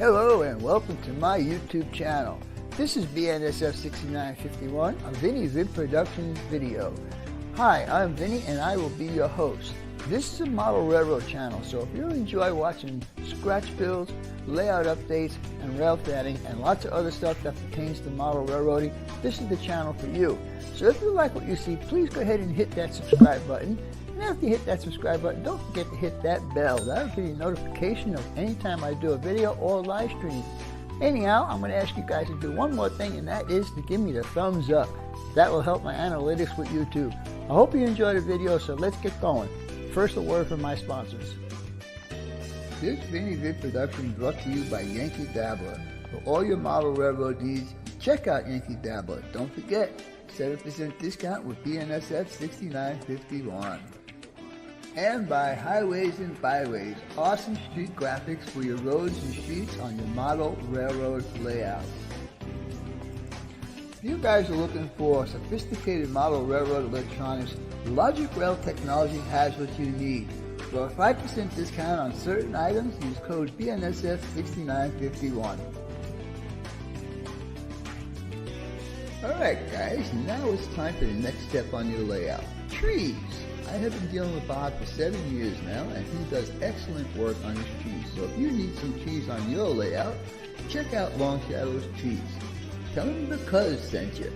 Hello and welcome to my YouTube channel. This is BNSF6951, a Vinny Vid Productions video. Hi, I'm Vinny and I will be your host. This is a model railroad channel, so if you enjoy watching scratch builds, layout updates, and rail fatting, and lots of other stuff that pertains to model railroading, this is the channel for you. So if you like what you see, please go ahead and hit that subscribe button. And after you hit that subscribe button, don't forget to hit that bell. That'll give you a notification of anytime I do a video or live stream. Anyhow, I'm going to ask you guys to do one more thing, and that is to give me the thumbs up. That will help my analytics with YouTube. I hope you enjoyed the video, so let's get going. First, a word from my sponsors. This Vinny Vid production brought to you by Yankee Dabbler. For all your model railroad needs, check out Yankee Dabbler. Don't forget, 7% discount with BNSF 6951. And by Highways and Byways, awesome street graphics for your roads and streets on your model railroad layout. If you guys are looking for sophisticated model railroad electronics, Logic Rail Technology has what you need. For a 5% discount on certain items, use code BNSF6951. Alright guys, now it's time for the next step on your layout. Trees! I have been dealing with Bob for 7 years now, and he does excellent work on his trees. So if you need some trees on your layout, check out Long Shadow's Trees. Tell him the Cuz sent you.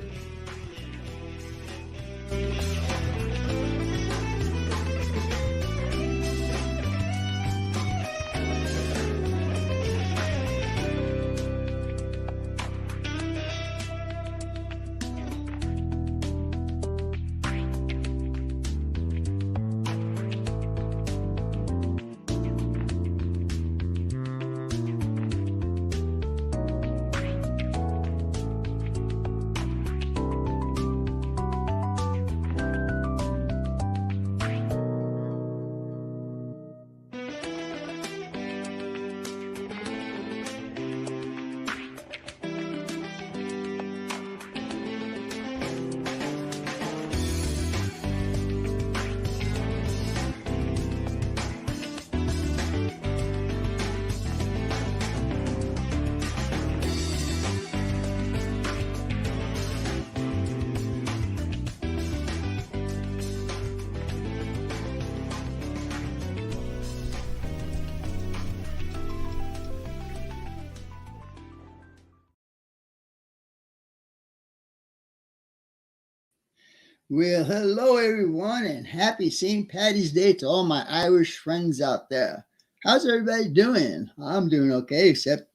Well, hello everyone, and happy St. Paddy's Day to all my Irish friends out there. How's everybody doing? I'm doing okay, except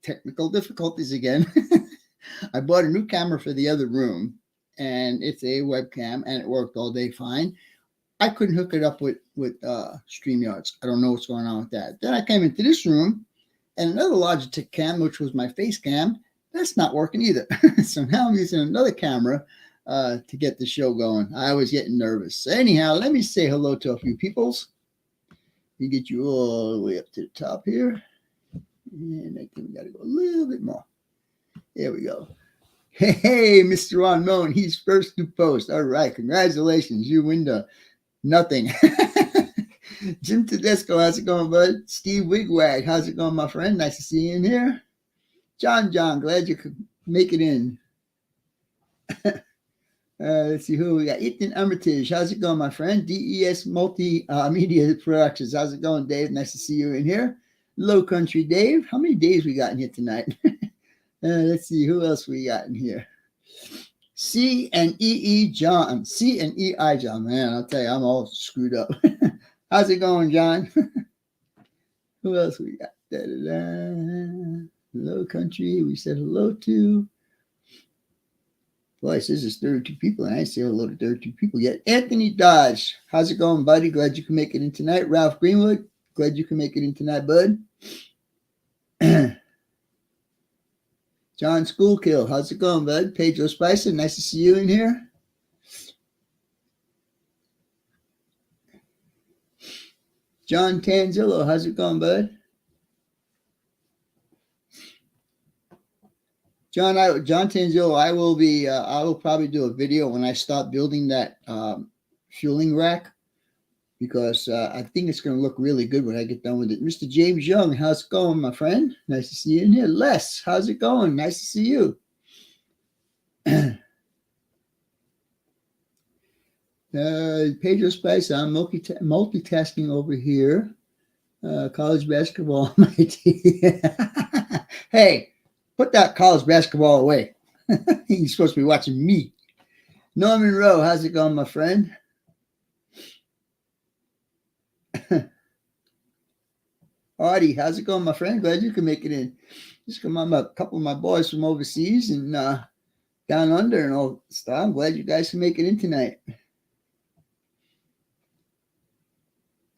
technical difficulties again. I bought a new camera for the other room, and it's a webcam, and it worked all day fine. I couldn't hook it up with StreamYards. I don't know what's going on with that. Then I came into this room, and another Logitech cam, which was my face cam, that's not working either. So now I'm using another camera to get the show going. I was getting nervous. So anyhow, let me say hello to a few peoples. Let me get you all the way up to the top here. And I think we got to go a little bit more. There we go. Hey, Mr. Unknown, he's first to post. All right, congratulations. You win the nothing. Jim Tedesco, how's it going, bud? Steve Wigwag, how's it going, my friend? Nice to see you in here. John, glad you could make it in. Let's see who we got. Ethan Armitage, how's it going, my friend? DES Multimedia Productions, how's it going, Dave? Nice to see you in here. Low Country Dave, how many days we got in here tonight? Let's see who else we got in here. C and EE John, C and EI John. Man, I'll tell you, I'm all screwed up. How's it going, John? Who else we got? Da-da-da. Low Country, we said hello to. Boy, it says there's 32 people, and I ain't say hello to 32 people yet. Anthony Dodge, how's it going, buddy? Glad you can make it in tonight. Ralph Greenwood, glad you can make it in tonight, bud. John Schoolkill, how's it going, bud? Pedro Spicer, nice to see you in here. John Tanzillo, how's it going, bud? John Tanzillo, I will probably do a video when I start building that fueling rack. because I think it's going to look really good when I get done with it. Mr. James Young, how's it going, my friend? Nice to see you in here. Les, how's it going? Nice to see you. Pedro Spice, I'm multitasking over here. College basketball, my team. Hey, put that college basketball away. You're supposed to be watching me. Norman Rowe, how's it going, my friend? Artie, how's it going, my friend? Glad you can make it in. Just come on, a couple of my boys from overseas and down under and all stuff. I'm glad you guys can make it in tonight.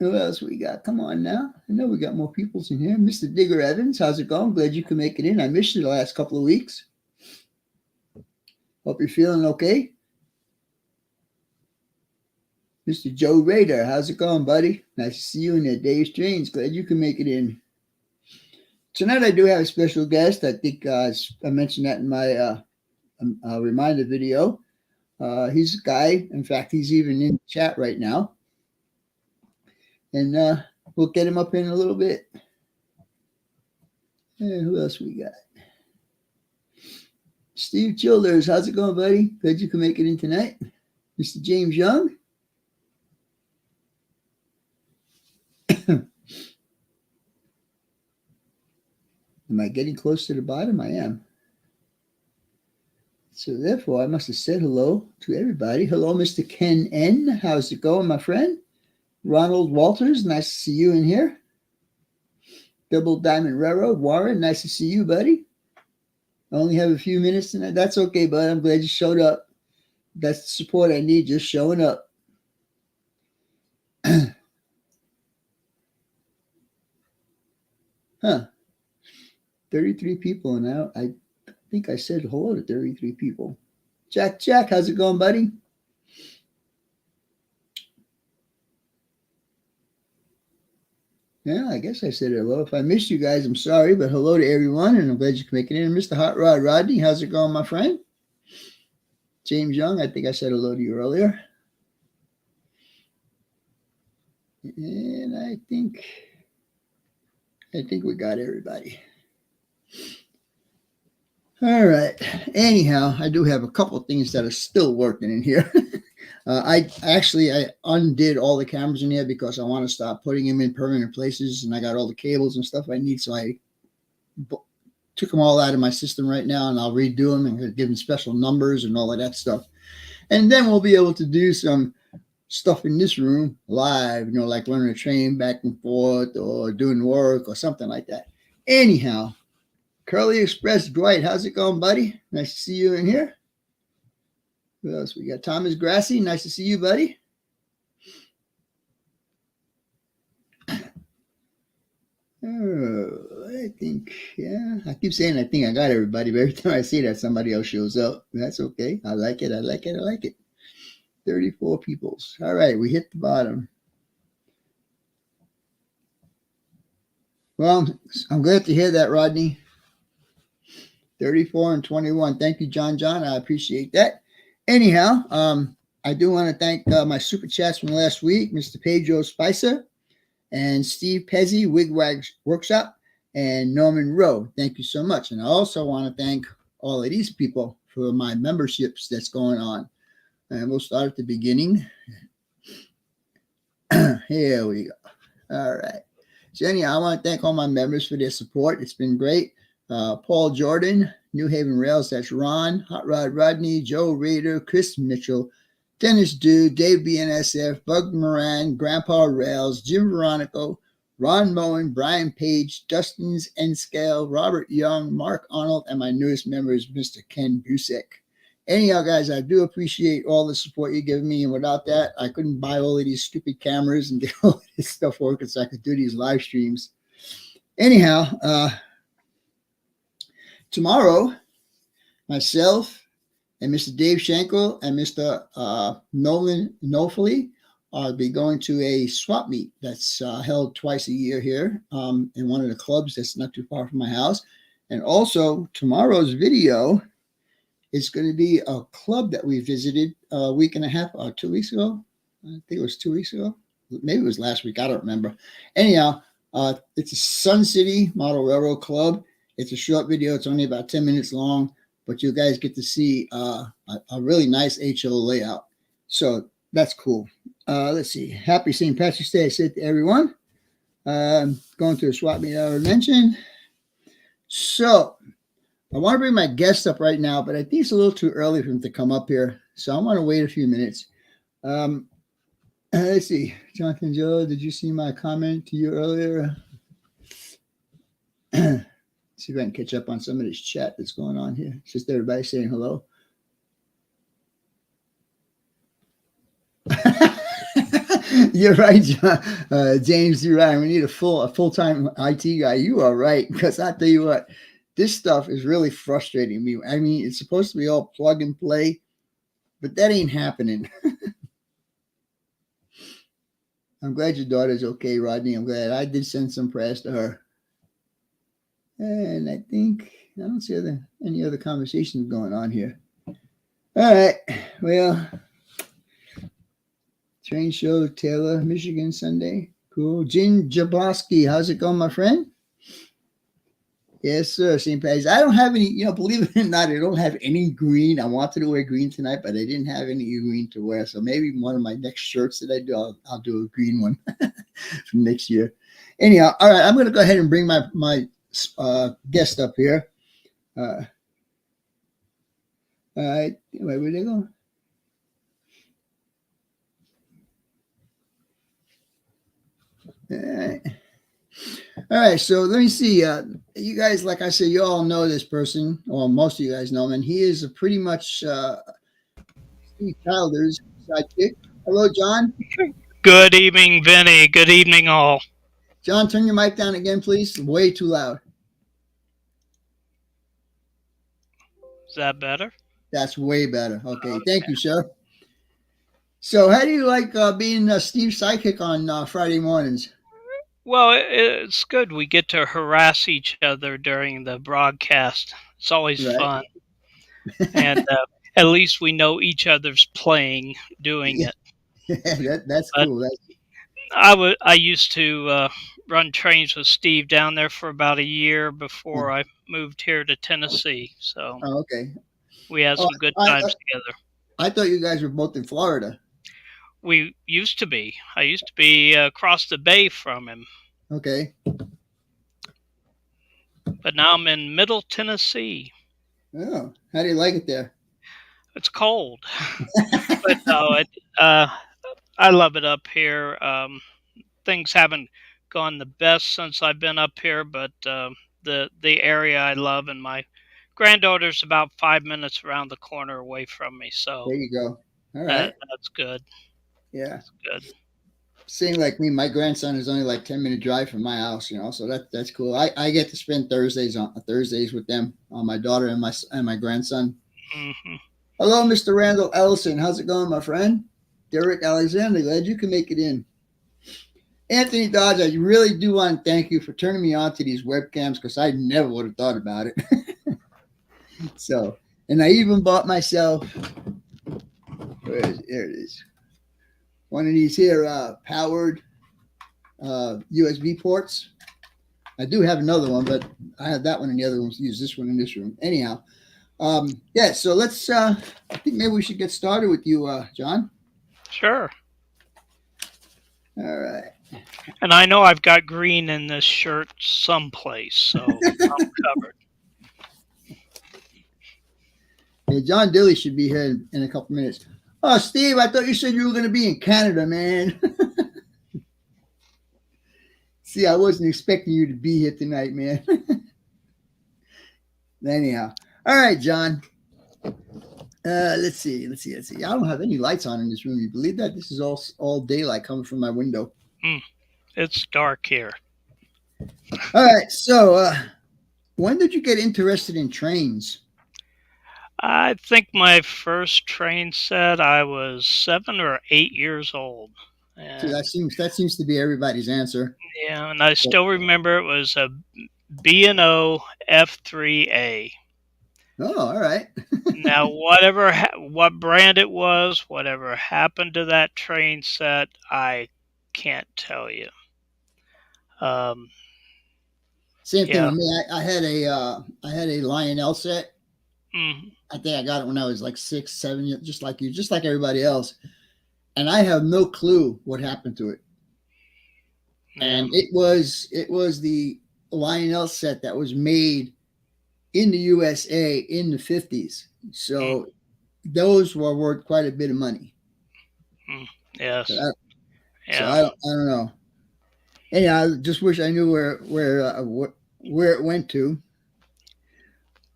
Who else we got? Come on now. I know we got more peoples in here. Mr. Digger Evans, how's it going? Glad you can make it in. I missed you the last couple of weeks. Hope you're feeling okay. Mr. Joe Rader, how's it going, buddy? Nice to see you in there. Dave Strange, glad you can make it in. Tonight I do have a special guest. I think I mentioned that in my reminder video. He's a guy. In fact, he's even in the chat right now. And we'll get him up in a little bit. And who else we got? Steve Childers, how's it going, buddy? Glad you can make it in tonight. Mr. James Young. Am I getting close to the bottom? I am. So therefore, I must have said hello to everybody. Hello, Mr. Ken N. How's it going, my friend? Ronald Walters, nice to see you in here. Double Diamond Railroad, Warren, nice to see you, buddy. I only have a few minutes tonight. That's okay, bud. I'm glad you showed up. That's the support I need, just showing up. Huh. 33 people now. I think I said hello to 33 people. Jack, how's it going, buddy? Yeah, I guess I said hello. If I missed you guys, I'm sorry, but hello to everyone, and I'm glad you can make it in. Mr. Hot Rod Rodney, how's it going, my friend? James Young, I think I said hello to you earlier. And I think we got everybody. All right. Anyhow, I do have a couple of things that are still working in here. I undid all the cameras in here because I want to start putting them in permanent places, and I got all the cables and stuff I need. So I took them all out of my system right now, and I'll redo them and give them special numbers and all of that stuff. And then we'll be able to do some stuff in this room live, like running a train back and forth or doing work or something like that. Anyhow, Curly Express, Dwight, how's it going, buddy? Nice to see you in here. Who else we got? Thomas Grassi, nice to see you, buddy. Oh, I think, yeah. I keep saying I think I got everybody, but every time I say that, somebody else shows up. That's okay. I like it. 34 peoples. All right, we hit the bottom. Well, I'm glad to hear that, Rodney. 34 and 21. Thank you, John. I appreciate that. Anyhow, I do want to thank my super chats from last week, Mr. Pedro Spicer and Steve Pezzi, Wigwag Workshop, and Norman Rowe. Thank you so much. And I also want to thank all of these people for my memberships that's going on. And we'll start at the beginning. Here we go. All right. So anyhow, I want to thank all my members for their support. It's been great. Paul Jordan, New Haven Rails, that's Ron, Hot Rod Rodney, Joe Rader, Chris Mitchell, Dennis Dude, Dave BNSF, Bug Moran, Grandpa Rails, Jim Veronico, Ron Moen, Brian Page, Dustin's N-Scale, Robert Young, Mark Arnold, and my newest member is Mr. Ken Busek. Anyhow, guys, I do appreciate all the support you give me, and without that, I couldn't buy all of these stupid cameras and get all this stuff working so I could do these live streams. Anyhow, tomorrow, myself and Mr. Dave Schenkel and Mr. Nolan Nofoli will be going to a swap meet that's held twice a year here in one of the clubs that's not too far from my house. And also, tomorrow's video is going to be a club that we visited a week and a half or 2 weeks ago. I think it was 2 weeks ago. maybe it was last week. I don't remember. Anyhow, it's a Sun City Model Railroad Club. It's a short video. It's only about 10 minutes long, but you guys get to see a really nice HO layout. So that's cool. Let's see. Happy St. Patrick's Day, I said to everyone. Going to a swap meet I already mentioned. So I want to bring my guest up right now, but I think it's a little too early for him to come up here. So I'm going to wait a few minutes. Um, let's see. Jonathan Joe, did you see my comment to you earlier? See if I can catch up on some of this chat that's going on here. It's just everybody saying hello. You're right, John. James. You're right. We need a full-time IT guy. You are right, because I tell you what, this stuff is really frustrating me. I mean, it's supposed to be all plug and play, but that ain't happening. I'm glad your daughter's okay, Rodney. I'm glad. I did send some prayers to her. And I think I don't see any other conversations going on here. All right. Well, train show, Taylor, Michigan, Sunday. Cool. Jim Jablowski, how's it going, my friend? Yes, sir. St. Patty's. I don't have any, believe it or not, I don't have any green. I wanted to wear green tonight, but I didn't have any green to wear. So maybe one of my next shirts that I do, I'll do a green one from next year. Anyhow, all right, I'm going to go ahead and bring my guest up here. All right. Where they go? All right, so let me see. You guys, like I said, you all know this person, or most of you guys know him, and he is a pretty much Steve Childer's sidekick. Hello, John. Good evening, Vinny. Good evening, all. John, turn your mic down again, please. Way too loud. Is that better? That's way better. Okay, thank you, sir. So, how do you like being Steve's sidekick on Friday mornings? Well, it's good. We get to harass each other during the broadcast. It's always Right. fun. And at least we know each other's playing doing it. That's But cool. I used to run trains with Steve down there for about a year before I moved here to Tennessee. So okay. we had some good times together. I thought you guys were both in Florida. We used to be. I used to be across the bay from him. Okay. But now I'm in Middle Tennessee. Oh, how do you like it there? It's cold, but no, I love it up here. Things haven't gone the best since I've been up here, but the area I love, and my granddaughter's about 5 minutes around the corner away from me, so there you go. All right. That's good. Yeah. That's good. Same like me. My grandson is only like 10-minute drive from my house, so that's cool. I get to spend Thursdays with them, my daughter and my grandson. Mm-hmm. Hello, Mr. Randall Ellison. How's it going, my friend? Derek Alexander, glad you can make it in. Anthony Dodge, I really do want to thank you for turning me on to these webcams, because I never would have thought about it. So, and I even bought myself, there it is, one of these here powered USB ports. I do have another one, but I have that one and the other ones. Use this one in this room. Anyhow, yeah. So let's. I think maybe we should get started with you, John. Sure. All right. And I know I've got green in this shirt someplace, so I'm covered. Hey, John Dilly should be here in a couple minutes. Oh, Steve, I thought you said you were going to be in Canada, man. See, I wasn't expecting you to be here tonight, man. Anyhow, all right, John. Let's see. I don't have any lights on in this room. You believe that? This is all daylight coming from my window. It's dark here. All right. So, when did you get interested in trains? I think my first train set, I was 7 or 8 years old. So that seems to be everybody's answer. Yeah, and I still remember it was a B&O F3A. Oh, all right. Now, what brand it was, whatever happened to that train set, I can't tell you. Um, Same thing yeah. with me. I had a Lionel set. Mm, I think I got it when I was like 6, 7, just like you, just like everybody else. And I have no clue what happened to it. yeah. And it was the Lionel set that was made in the USA in the 50s. Mm, So those were worth quite a bit of money. mm, So yes. I, so Yeah. I don't know. Anyhow, I just wish I knew where it went to.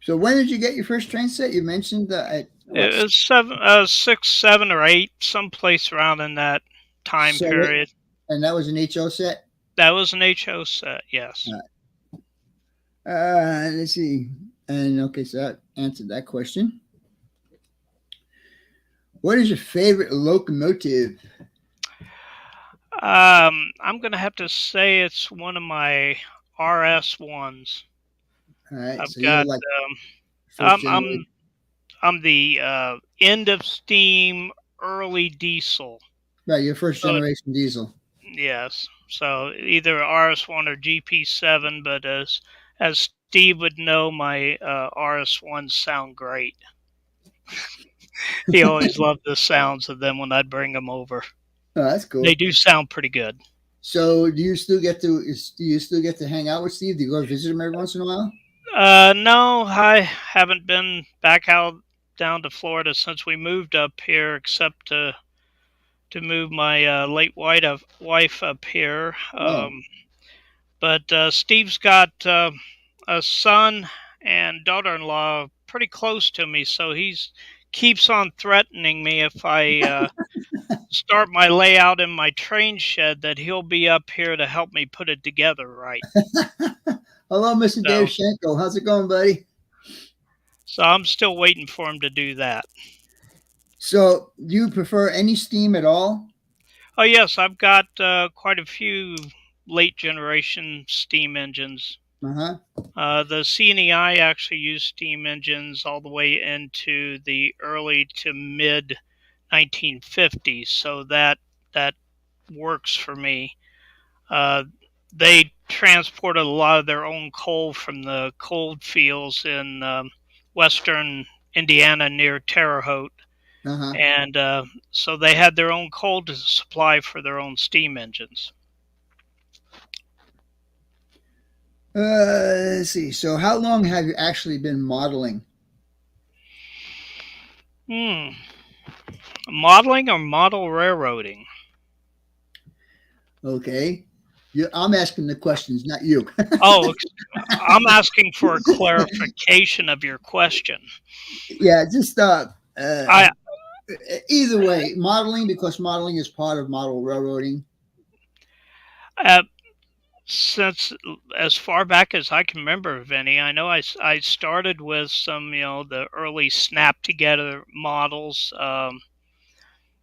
So when did you get your first train set? You mentioned at what? It was 6, 7, or 8, someplace around in that time So period. and that was an HO set. That was an HO set. Yes. Let's see. And okay, so that answered that question. What is your favorite locomotive? I'm gonna have to say it's one of my RS ones. All right, I've so you're got. like first I'm generation. I'm I'm the end of steam, early diesel. Right, you're first So generation diesel. yes, so either RS1 or GP7. But as Steve would know, my RS1s sound great. He always loved the sounds of them when I'd bring them over. Oh, that's They cool. do sound pretty good. So do you still get to hang out with Steve? Do you go visit him every once in a while? No, I haven't been back out down to Florida since we moved up here, except to move my wife up here. Oh. But Steve's got a son and daughter-in-law pretty close to me, so he's keeps on threatening me if I start my layout in my train shed that he'll be up here to help me put it together right. Hello, Mr. Dave So, Schenkel. How's it going, buddy? so I'm still waiting for him to do that. So do you prefer any steam at all? Oh yes, I've got quite a few late generation steam engines. Uh-huh. The CNEI actually used steam engines all the way into the early to mid 1950s, so that works for me. Uh, they transported a lot of their own coal from the coal fields in western Indiana near Terre Haute, Uh-huh. and so they had their own coal to supply for their own steam engines. Let's see. So how long have you actually been modeling? Hmm. Modeling or model railroading? Okay. I'm asking the questions, not you. Oh, I'm asking for a clarification of your question. Yeah, just uh I either way, modeling because modeling is part of model railroading. uh, since as far back as I can remember, Vinny, I know I started with some, the early snap together models.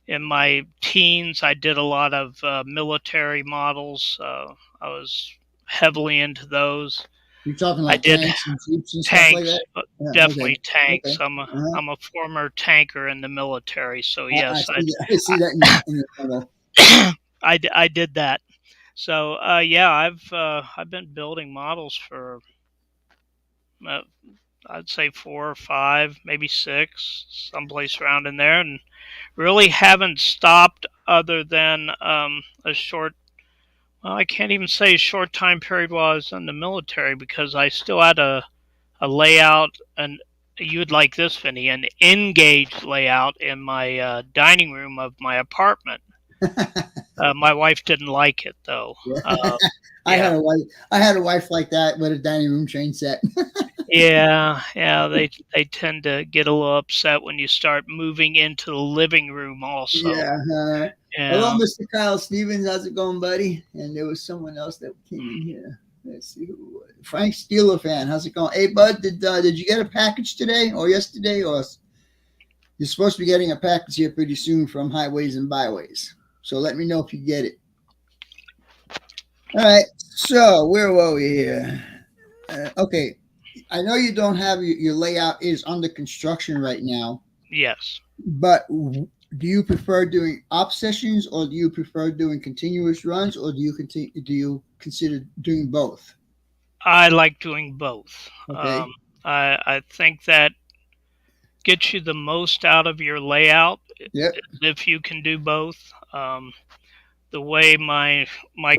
In my teens, I did a lot of military models. I was heavily into those. You're talking I like did tanks and jeeps and stuff like tanks, that. Yeah. Okay. definitely tanks. Okay. Uh-huh. I'm a former tanker in the military, so I yes, see that. I see that in the photo. I did that. So yeah, I've been building models for uh, I'd say 4 or 5, maybe 6, someplace around in there, and really haven't stopped other than a short. Well, I can't even say a short time period while I was in the military because I still had a layout, and you would like this, Vinny, an engaged layout in my dining room of my apartment. My wife didn't like it though. Yeah. Uh, I yeah, had a wife. I had a wife like that with a dining room train set. yeah. They tend to get a little upset when you start moving into the living room. Also, Yeah. Hello, yeah. Mr. Kyle Stevens. How's it going, buddy? And there was someone else that came in here. Let's see who. Frank Steeler fan. How's it going? Hey, bud. Did you get a package today or yesterday or you're supposed to be getting a package here pretty soon from Highways and Byways. So let me know if you get it. All right. So where were we here? Okay. I know you don't have your layout is under construction right now, Yes. but Do you prefer doing op sessions, or do you prefer doing continuous runs, or do you consider doing both? I like doing both. Okay. I think that gets you the most out of your layout Yep. if you can do both. The way my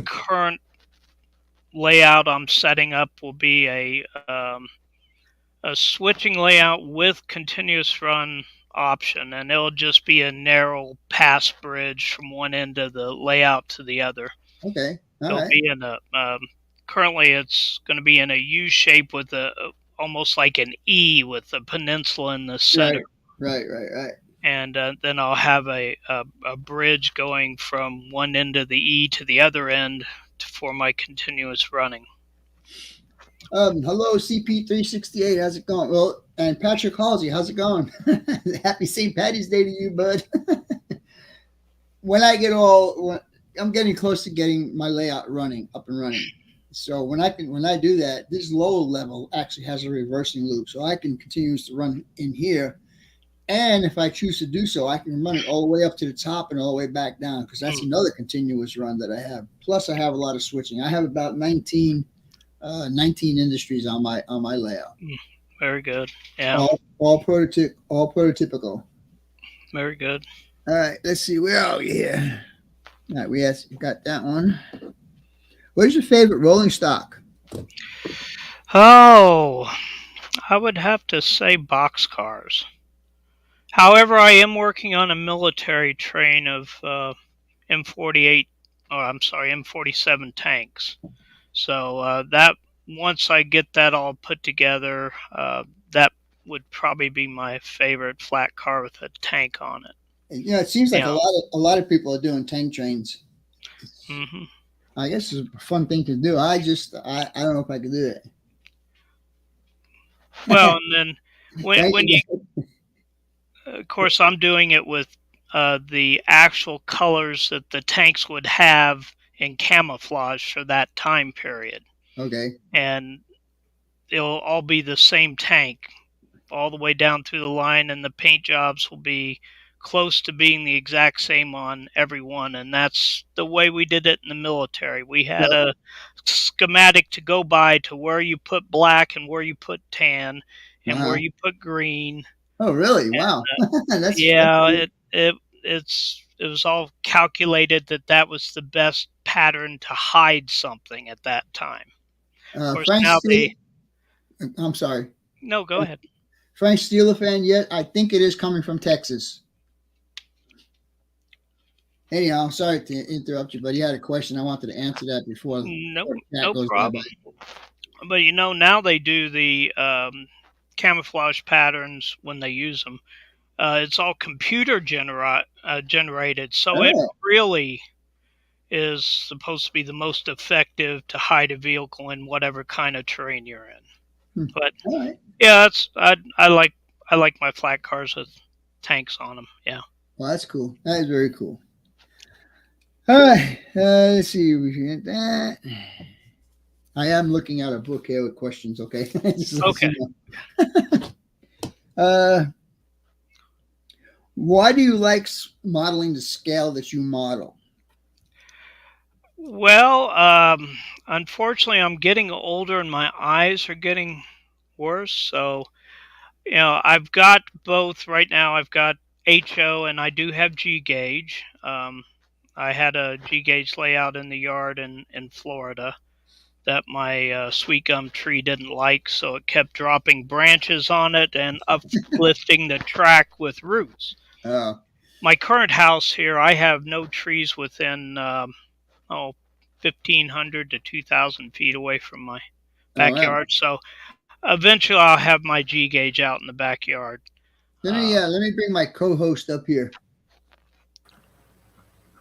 current layout I'm setting up will be a switching layout with continuous run option, and it'll just be a narrow pass bridge from one end of the layout to the other. Okay. All It'll right. be in a currently it's going to be in a U shape with a almost like an E with a peninsula in the center, Right. Right. Right. Right. and then I'll have a bridge going from one end of the E to the other end for my continuous running. Hello, CP368. How's it going? Well, and Patrick Halsey, how's it going? Happy St. Patty's Day to you, bud. when I get all, when, I'm getting close to getting my layout running up and running. So when I do that, this lower level actually has a reversing loop, so I can continue to run in here. And if I choose to do so, I can run it all the way up to the top and all the way back down, because that's Mm, another continuous run that I have. Plus, I have a lot of switching. I have about 19 industries on my layout. mm, very good. Yeah, All prototypical. very good. All right, let's see. Where are we here? All right, we got that one. What is your favorite rolling stock? Oh, I would have to say boxcars. However, I am working on a military train of M48, or I'm sorry, M47 tanks. So that once I get that all put together, that would probably be my favorite flat car with a tank on it. It seems like Yeah. a lot of people are doing tank trains. Hmm. I guess it's a fun thing to do. I don't know if I could do Well, it. and then Thank when you. you, of course, I'm doing it with the actual colors that the tanks would have in camouflage for that time period, Okay. and it'll all be the same tank all the way down through the line, and the paint jobs will be close to being the exact same on every one. And that's the way we did it in the military. We had Yep. a schematic to go by to where you put black and where you put tan and where Uh-huh. you put green. Oh, really? And Wow. That's yeah, cool. it was all calculated that that was the best pattern to hide something at that time. Of course, Frank now Steele. they I'm sorry. no, go ahead. Frank Steele fan yet? I think it is coming from Texas. Anyhow, sorry to interrupt you, but you had a question. I wanted to answer that before No, that no goes by. problem. But now they do the camouflage patterns when they use them. It's all computer generated, so it Oh, really is supposed to be the most effective to hide a vehicle in whatever kind of terrain you're in. hmm. But All right. yeah, I like my flat cars with tanks on them. Yeah. Well, that's cool. That is very cool. All right. Let's see. We can get that. I am looking at a book here with questions. Okay. Just to let Okay. you know. Uh, why do you like modeling the scale that you model? Well, unfortunately, I'm getting older and my eyes are getting worse. So I've got both right now. I've got HO and I do have G gauge. I had a G gauge layout in the yard in Florida that my sweet gum tree didn't like, so it kept dropping branches on it and uplifting the track with roots. Uh, My current house here, I have no trees within 1,500 to 2,000 feet away from my all right. backyard. So eventually, I'll have my G gauge out in the backyard. Uh, Let me bring my co-host up here.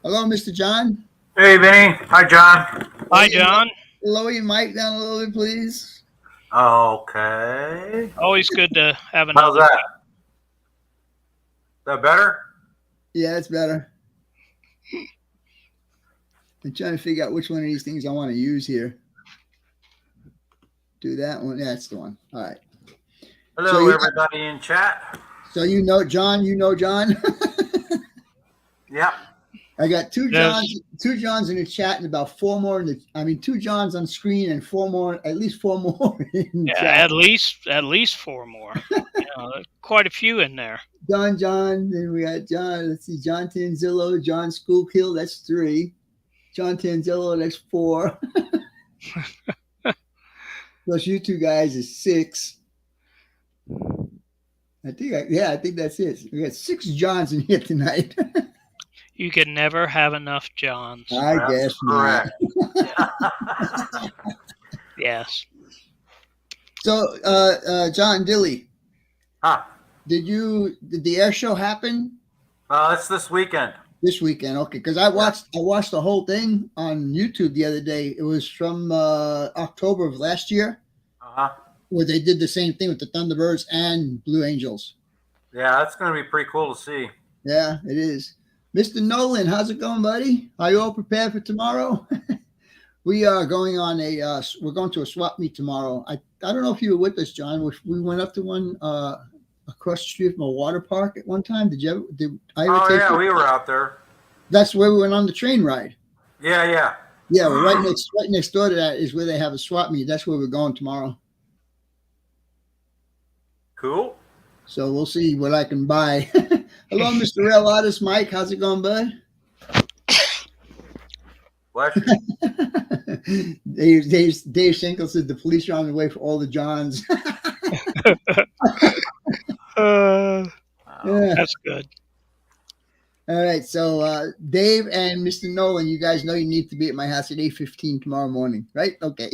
Hello, Mr. John. Hey, Vinny. Hi, John. Hi, John. Lower your mic down a little bit, please. Okay. Always good to have How's another. that? Is that better? Yeah, it's better. I'm trying to figure out which one of these things I want to use here. Do that one. Yeah, that's the one. All right. Hello, everybody in chat. So you know John. You know John. Yeah. I got two Yes. Johns in the chat, and about four more two Johns on screen and at least four more in the Yeah, chat. at least four more. Quite a few in there. John. Then we got John. Let's see, John Tanzillo, John Schoolkill. That's 3. John Tanzillo. That's 4. Plus you two guys is 6. I think that's it. We got 6 Johns in here tonight. You can never have enough Johns. I guess not. Yes. So, John Dilly, Huh. did the air show happen It's this weekend. this weekend? Okay, because I watched the whole thing on YouTube the other day. It was from October of last year, where they did the same thing with the Thunderbirds and Blue Angels. Yeah, that's going to be pretty cool to see. Yeah, it is. Mr. Nolan, how's it going, buddy? Are you all prepared for tomorrow? We are going on we're going to a swap meet tomorrow. I don't know if you were with us, John. We went up to one across the street from a water park at one time. Did I ever take you? We were out there. That's where we went on the train ride. Yeah. Yeah, well, right next door to that is where they have a swap meet. That's where we're going tomorrow. Cool. So we'll see what I can buy. Hello, Mr. Real Artist Mike. How's it going, bud? Bless you. Dave Schenkel said the police are on the way for all the Johns. Yeah. That's good. All right, so Dave and Mr. Nolan, you guys know you need to be at my house at 8:15 tomorrow morning, right? Okay.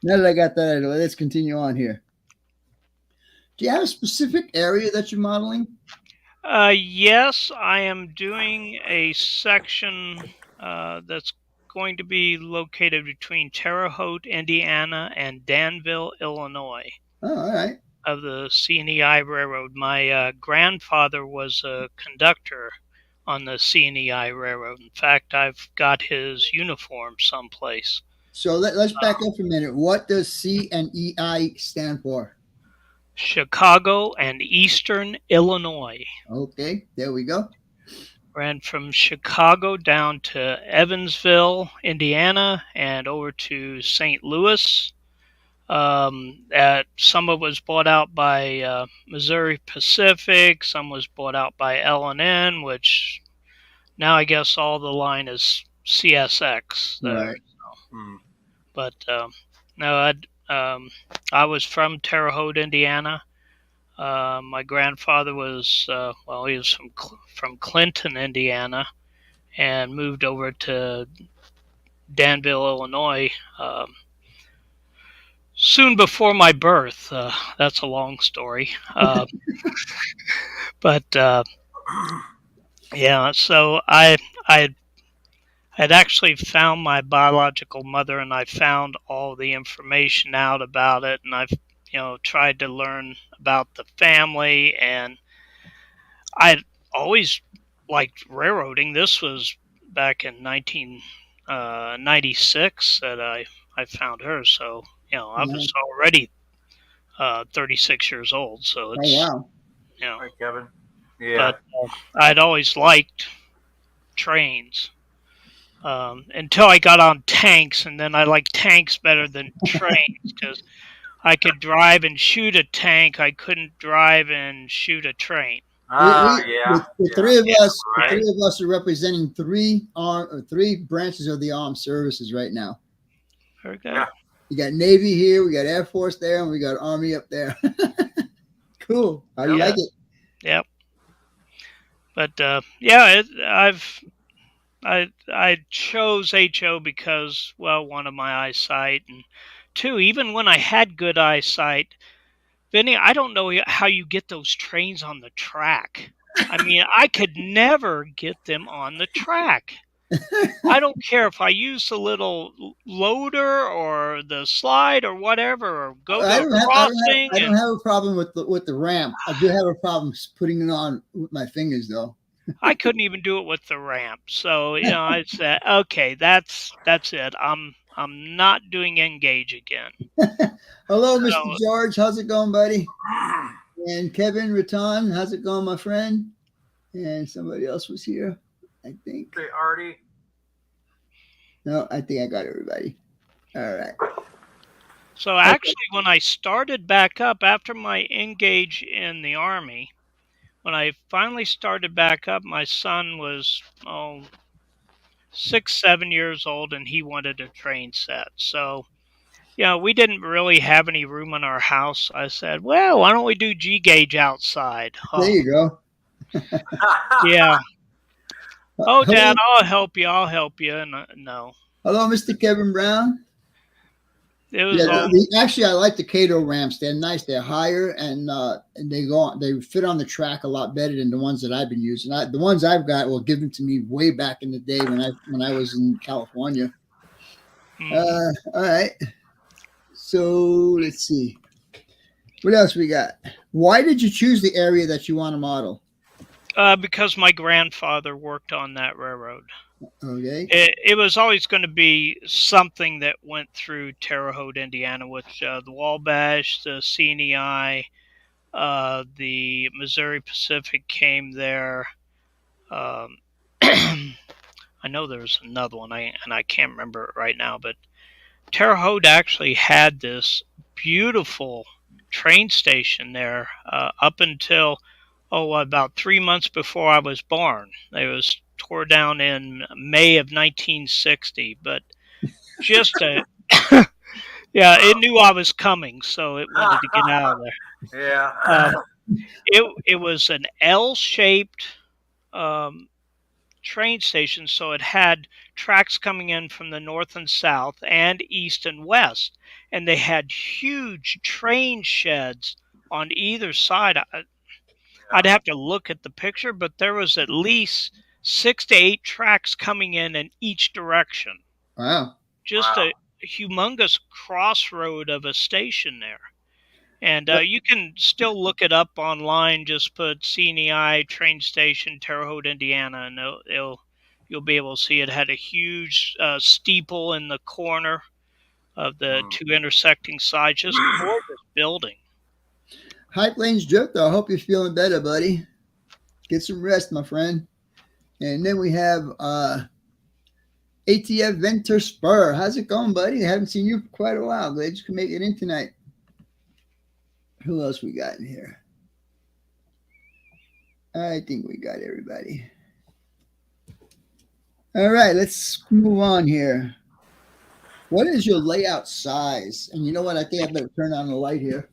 Now that I got that out of the way, let's continue on here. Do you have a specific area that you're modeling? Yes, I am doing a section that's going to be located between Terre Haute, Indiana, and Danville, Illinois. Oh, all right. Of the CNEI Railroad. My grandfather was a conductor on the CNEI Railroad. In fact, I've got his uniform someplace. So let's back up a minute. What does CNEI stand for? Chicago and Eastern Illinois. Okay, there we go. Ran from Chicago down to Evansville, Indiana, and over to St. Louis. Some of it was bought out by Missouri Pacific. Some was bought out by L&N, which now I guess all the line is CSX there. Right. So. But no, I was from Terre Haute, Indiana. My grandfather was he was from Clinton, Indiana, and moved over to Danville, Illinois. Soon before my birth. That's a long story. But yeah, so I had actually found my biological mother, and I found all the information out about it, and I've tried to learn about the family, and I always liked railroading. This was back in 1996 that I found her, so I was already 36 years old, so it's Hi, Kevin. Yeah. But I'd always liked trains until I got on tanks, and then I liked tanks better than trains because I could drive and shoot a tank. I couldn't drive and shoot a train. The three of us are representing three branches of the armed services right now. Very good. Yeah. You got Navy here, we got Air Force there, and we got Army up there. Cool. How do you like it? Yep. But I chose HO because, well, one of my eyesight, and two, even when I had good eyesight, Vinny, I don't know how you get those trains on the track. I mean, I could never get them on the track. I don't care if I use the little loader or the slide or whatever, or go to a crossing. I don't have a problem with the ramp. I do have a problem putting it on with my fingers, though. I couldn't even do it with the ramp. So I said, okay, that's it. I'm not doing Engage again. Hello, Mr. George. How's it going, buddy? And Kevin Ratton, how's it going, my friend? And somebody else was here. I think. Say Artie. No, I think I got everybody. All right. So actually, when I started back up after my engage in the Army, when I finally started back up, my son was 6, 7 years old, and he wanted a train set. So we didn't really have any room in our house. I said, well, why don't we do G gauge outside? There Oh, you go. yeah. Oh, Hello, Dad, I'll help you. I'll help you. And no, hello, Mr. Kevin Brown. it Yeah, was all. actually, I like the Cato ramps. They're nice. They're higher and they go on. They fit on the track a lot better than the ones that I've been using. The ones I've got were given to me way back in the day when I was in California. All right. So let's see. What else we got? Why did you choose the area that you want to model? Because my grandfather worked on that railroad. Okay. It was always going to be something that went through Terre Haute, Indiana, which the Wabash, the CNEI, the Missouri Pacific came there. Um, I know there's another one, and I can't remember it right now, but Terre Haute actually had this beautiful train station there up until about 3 months before I was born. It was tore down in May of 1960, but just a yeah, it knew I was coming, so it wanted to get out of there. Yeah. It was an L-shaped um, train station, so it had tracks coming in from the north and south and east and west, and they had huge train sheds on either side. I'd have to look at the picture, but there was at least 6 to 8 tracks coming in each direction. Wow. Just Wow. a humongous crossroad of a station there. And you can still look it up online. Just put CNEI train station, Terre Haute, Indiana, and you'll be able to see it. Had a huge steeple in the corner of the two intersecting sides. Just gorgeous building. High Plains Drifter, I hope you're feeling better, buddy. Get some rest, my friend. And then we have ATF Venter Spur. How's it going, buddy? I haven't seen you for quite a while. Glad you can make it in tonight. Who else we got in here? I think we got everybody. All right, let's move on here. What is your layout size? And you know what? I think I better turn on the light here.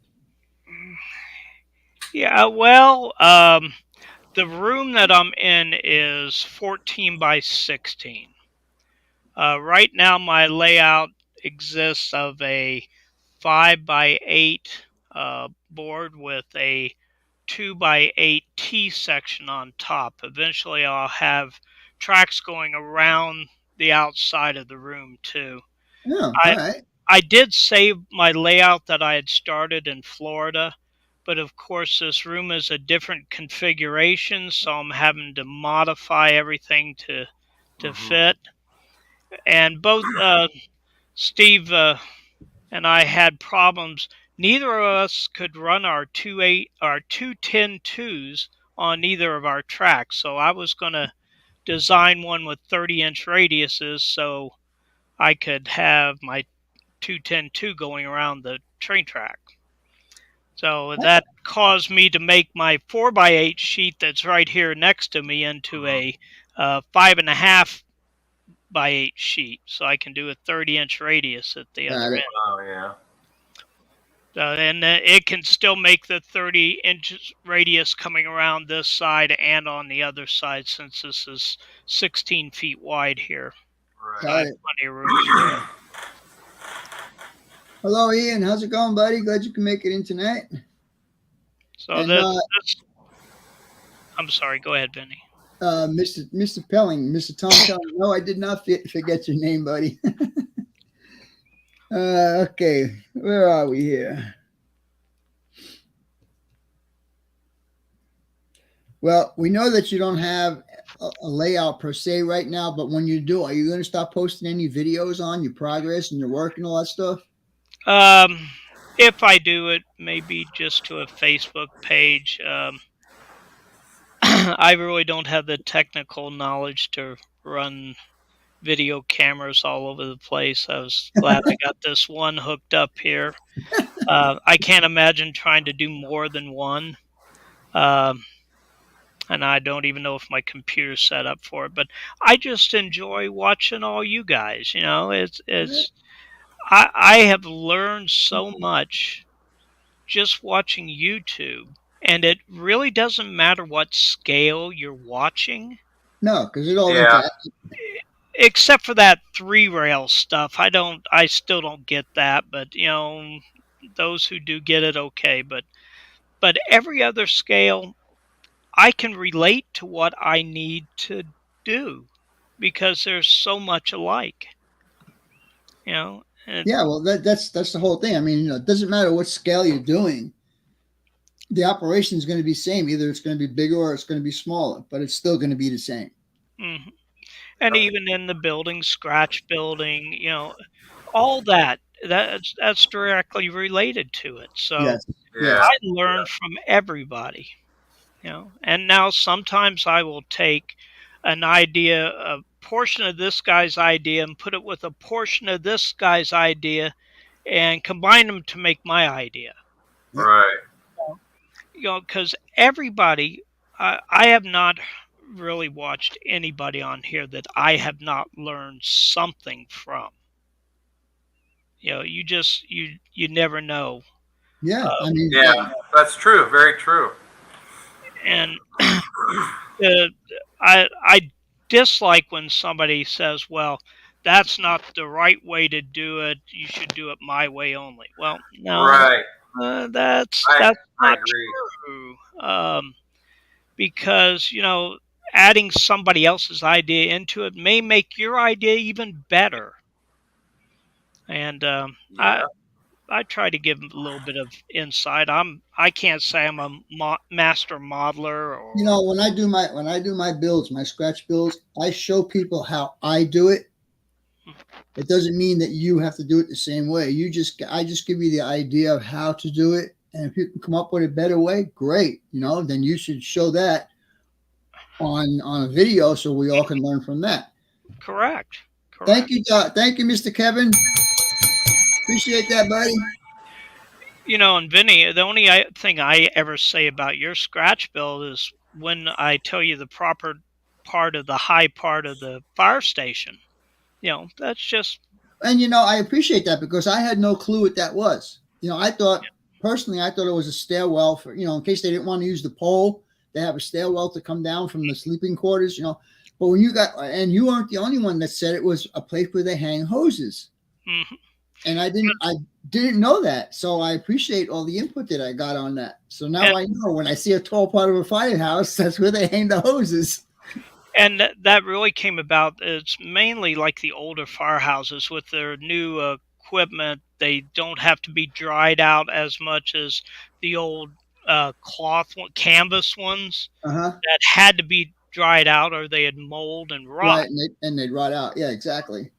Yeah, well, the room that I'm in is 14 by 16. Right now, my layout exists of a 5 by 8 board with a 2 by 8 T section on top. Eventually, I'll have tracks going around the outside of the room too. Oh, all right. I did save my layout that I had started in Florida, but of course this room is a different configuration, so I'm having to modify everything to fit. And both Steve and I had problems. Neither of us could run our 210-2s on either of our tracks, so I was going to design one with 30-inch radiuses so I could have my 210-2 going around the train track. So that caused me to make my 4x8 sheet that's right here next to me into a 5.5 by 8 sheet, so I can do a 30-inch radius at the other end. Oh yeah. And it can still make the 30 inches radius coming around this side and on the other side, since this is 16 feet wide here. Right. So I have plenty of room. Hello, Ian. How's it going, buddy? Glad you can make it in tonight. So And, this, I'm sorry. Go ahead, Vinny. Mr. Pelling, Mr. Tom Pelling. No, I did not forget your name, buddy. Okay, where are we here? Well, we know that you don't have a layout per se right now, but when you do, are you going to start posting any videos on your progress and your work and all that stuff? If I do, it may be just to a Facebook page. I really don't have the technical knowledge to run video cameras all over the place. I was glad I got this one hooked up here. I can't imagine trying to do more than one. Um, and I don't even know if my computer's set up for it. But I just enjoy watching all you guys. You know, it's I have learned so much just watching YouTube, and it really doesn't matter what scale you're watching. No, because it all Yeah. interacts. Except for that 3-rail stuff. I still don't get that, but you know, those who do get it, okay. But every other scale, I can relate to what I need to do because there's so much alike. You know, and Yeah, well, that's the whole thing. I mean, it doesn't matter what scale you're doing. The operation is going to be same. Either it's going to be bigger or it's going to be smaller, but it's still going to be the same. mhm. And even in the building, scratch building, you know, all that's directly related to it. So Yes. Yeah. I learn from everybody, you know. And now sometimes I will take an idea, a portion of this guy's idea, and put it with a portion of this guy's idea, and combine them to make my idea. Right. You know, because everybody, I have not really watched anybody on here that I have not learned something from. You know, you never know. Yeah. I Uh, mean, Yeah. That's true. Very true. and I dislike when somebody says, "Well, that's not the right way to do it. You should do it my way only." Well, no, Right. that's I not agree. true. Because you know, adding somebody else's idea into it may make your idea even better. And Yeah. I try to give a little bit of insight. I can't say I'm a master modeler or when I do my builds, my scratch builds, I show people how I do it. It doesn't mean that you have to do it the same way. I just give you the idea of how to do it, and if you can come up with a better way, great. Then you should show that on a video so we all can learn from that. correct. Thank you, Mr. Kevin. Appreciate that, buddy. You know, and Vinny, the only thing I ever say about your scratch build is when I tell you the proper part of the high part of the fire station. You know, that's just And I appreciate that because I had no clue what that was. I thought it was a stairwell for in case they didn't want to use the pole, they have a stairwell to come down from the sleeping quarters. But when you weren't the only one that said it was a place where they hang hoses. mhm. And I didn't know that. So I appreciate all the input that I got on that. So now I know when I see a tall part of a firehouse, that's where they hang the hoses. And that really came about. It's mainly like the older firehouses with their new equipment. They don't have to be dried out as much as the old canvas ones that had to be dried out or they had mold and rot. Right, and they'd rot out. Yeah, exactly.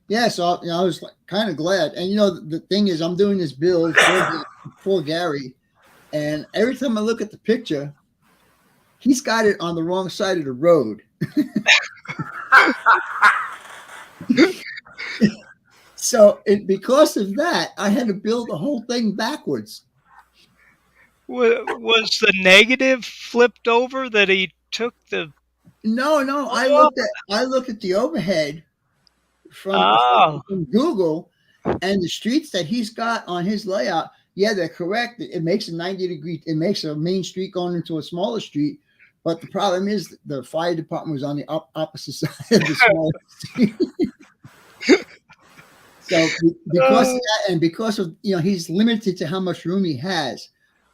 Yeah, so I was kind of glad. And the thing is, I'm doing this build for Gary, and every time I look at the picture, he's got it on the wrong side of the road. So because of that, I had to build the whole thing backwards. Was the negative flipped over that he took the? No, I looked at the overhead from Google, and the streets that he's got on his layout. Yeah, they're correct. It makes a 90-degree. It makes a main street going into a smaller street. But the problem is the fire department was on the opposite side of the smaller street. So because of that, and because of he's limited to how much room he has.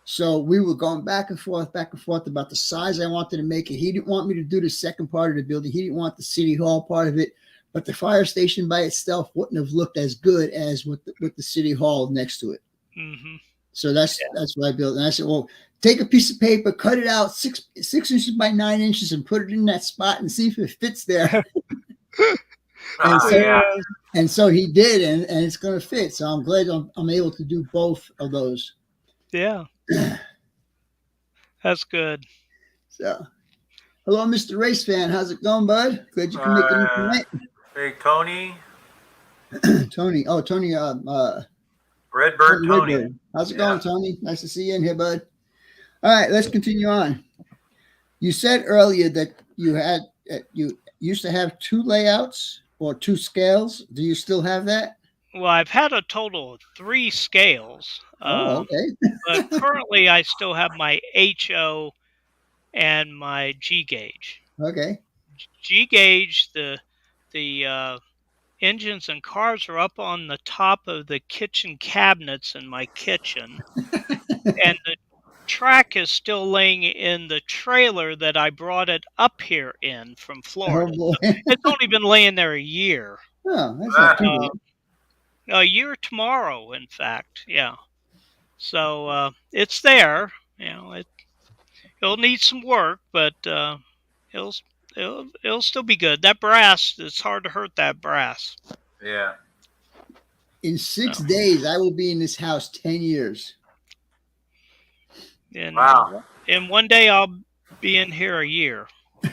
So we were going back and forth about the size I wanted to make it. He didn't want me to do the second part of the building. He didn't want the city hall part of it. But the fire station by itself wouldn't have looked as good as with the city hall next to it. Mm-hmm. So that's what I built. And I said, well, take a piece of paper, cut it out 6 inches by 9 inches, and put it in that spot and see if it fits there. And so he did, and it's going to fit. So I'm glad I'm able to do both of those. Yeah. That's good. So, hello, Mr. Race Fan. How's it going, bud? Glad you can make it in Uh, tonight. hey, Tony, Tony. Oh, Tony. Redbird Tony Tony. Redbird. How's it going, Yeah. Tony? Nice to see you in here, bud. All right, let's continue on. You said earlier that you used to have two layouts or two scales. Do you still have that? Well, I've had a total of 3 scales, Oh, but okay. currently I still have my HO and my G gauge. Okay. G gauge, the engines and cars are up on the top of the kitchen cabinets in my kitchen, and the track is still laying in the trailer that I brought it up here in from Oh Florida. boy. So it's only been laying there a year. Oh, that's not Ah, too Uh, bad. a year tomorrow, in fact. Yeah. So it's there. It'll need some work, but it'll it'll still be good. That brass, it's hard to hurt that brass. yeah. In So, 6 days, I will be in this house 10 years. and Wow. and one day I'll be in here a year. I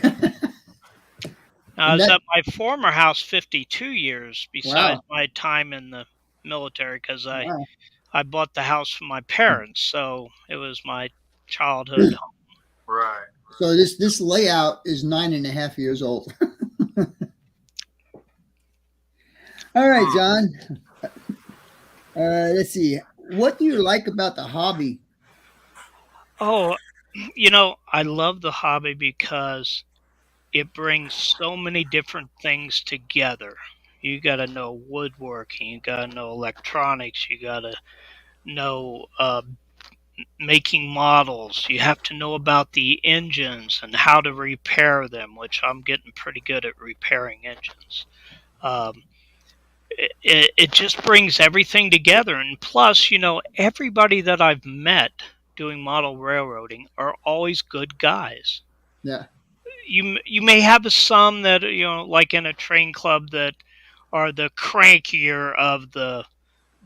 And was that at my former house 52 years besides wow, my time in the military because wow. I bought the house from my parents, so it was my childhood home. Right. So this layout is 9.5 years old. All right, Hmm. John. Let's see. What do you like about the hobby? Oh, I love the hobby because it brings so many different things together. You got to know woodworking, you got to know electronics, you got to know making models, you have to know about the engines and how to repair them, which I'm getting pretty good at repairing engines. Um, it just brings everything together. And plus, everybody that I've met doing model railroading are always good guys. Yeah, You may have some that like in a train club that are the crankier of the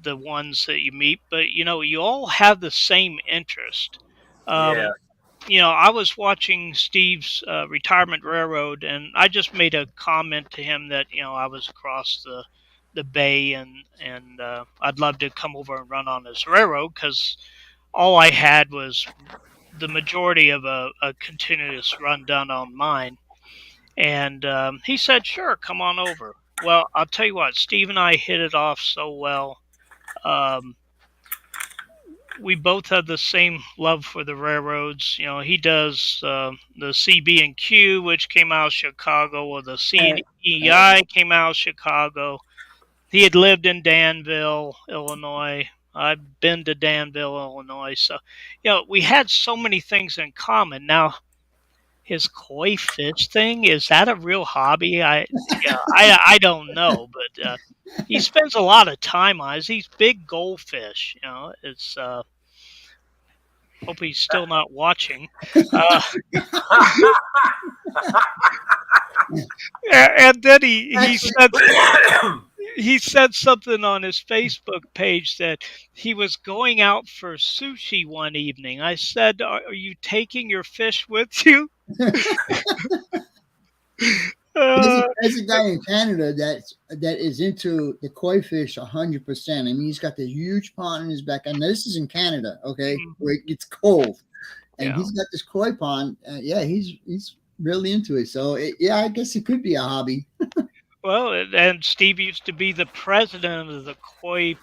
ones that you meet, but you all have the same interest. Yeah. Um, I was watching Steve's retirement railroad, and I just made a comment to him that I was across the bay, and I'd love to come over and run on his railroad because all I had was the majority of a continuous run done on mine. And he said, "Sure, come on over." Well, I'll tell you what, Steve and I hit it off so well. Um, we both have the same love for the railroads. He does the CB and Q, which came out of Chicago, or the C and right, right. EI came out of Chicago. He had lived in Danville, Illinois. I've been to Danville, Illinois. So, we had so many things in common. Now, his koi fish thing, is that a real hobby? I don't know, but he spends a lot of time on it. These big goldfish. It's hope he's still not watching. Uh, and then Actually, he said something on his Facebook page that he was going out for sushi one evening. I said, "Are you taking your fish with you?" Uh, there's a guy in Canada that is into the koi fish 100%. I mean, he's got this huge pond in his back, and this is in Canada, okay, mm, where it gets cold, and yeah. he's got this koi pond. Yeah, he's really into it. So yeah, I guess it could be a hobby. Well, and Steve used to be the president of the Koi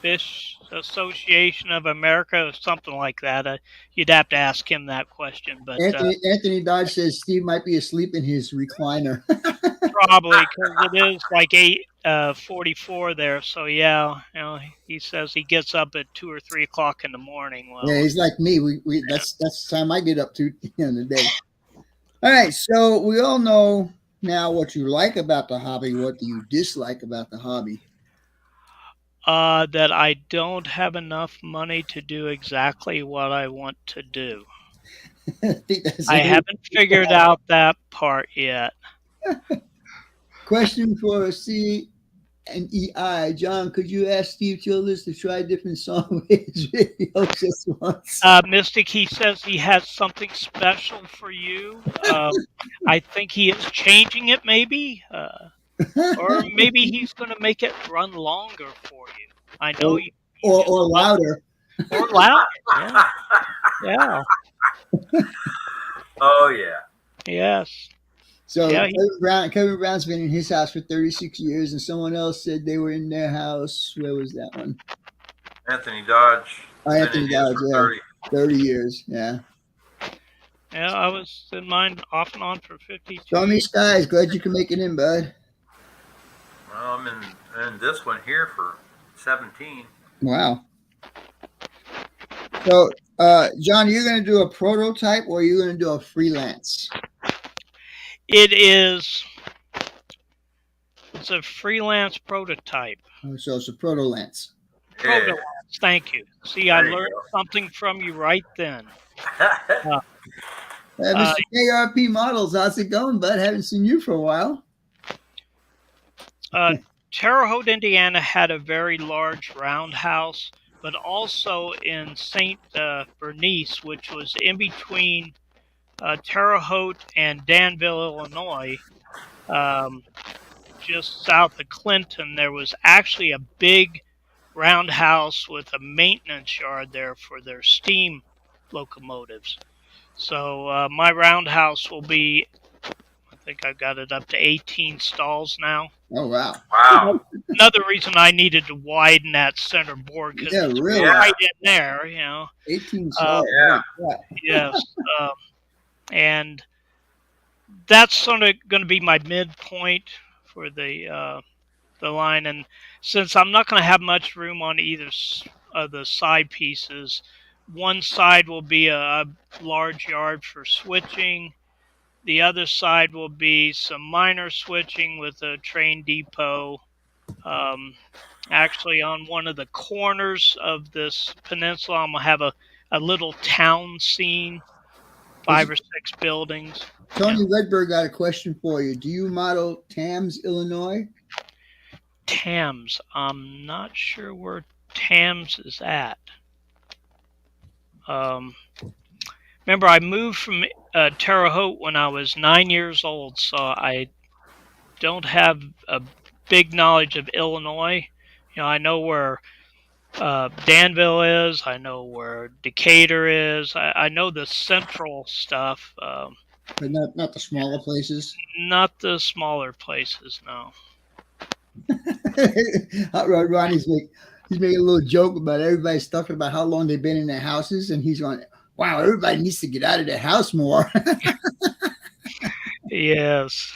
Fish Association of America, or something like that. You'd have to ask him that question, but Anthony Dodge says Steve might be asleep in his recliner. probably because it is like 8:44 there. So yeah, he says he gets up at 2 or 3 o'clock in the morning. Yeah, Well, he's like me. We that's the time I get up to in the day. All right, so we all know now what you like about the hobby. What do you dislike about the hobby? that I don't have enough money to do exactly what I want to do. I think that's I every haven't figured out that part yet. question for CF. and EI. John, could you ask Steve Childers to try a different song with his video just once? Mystic, he says he has something special for you. I think he is changing it, maybe. Or maybe he's going to make it run longer for you. I know you. Or louder. Or louder. Yeah. Yeah. Oh yeah. Yes. So Yeah, Kevin Brown's been in his house for 36 years, and someone else said they were in their house. Where was that one? Anthony Dodge. Anthony Dodge, yeah. 30 years, yeah. Yeah, I was in mine off and on for 52. Stormy Skies, glad you can make it in, bud. Well, I'm in this one here for 17. Wow. So, John, are you going to do a prototype or are you going to do a freelance? It's a freelance prototype. Oh, so it's a proto-lance. Yeah. Protolance, thank you. See, I learned something from you right then. Mr. KRP Models, how's it going, bud? Haven't seen you for a while. Terre Haute, Indiana had a very large roundhouse, but also in St. Bernice, which was in between Terre Haute and Danville, Illinois, just south of Clinton, there was actually a big roundhouse with a maintenance yard there for their steam locomotives. So my roundhouse will be, I think I've got it up to 18 stalls now. Oh, wow. Wow. Another reason I needed to widen that center board, because it's really? right in there, 18 stalls. Yeah. Yes. And that's sort of going to be my midpoint for the line. And since I'm not going to have much room on either of the side pieces, one side will be a large yard for switching. The other side will be some minor switching with a train depot. Actually, on one of the corners of this peninsula, I'm going to have a little town scene, 5 or 6 buildings. Tony Redberg got a question for you. Do you model Tams, Illinois? Tams. I'm not sure where Tams is at. Remember, I moved from Terre Haute when I was 9 years old, so I don't have a big knowledge of Illinois. I know where Danville is. I know where Decatur is. I know the central stuff. But not the smaller places? Not the smaller places, no. Ronnie's making a little joke about everybody's talking about how long they've been in their houses, and he's going, wow, everybody needs to get out of their house more. Yes.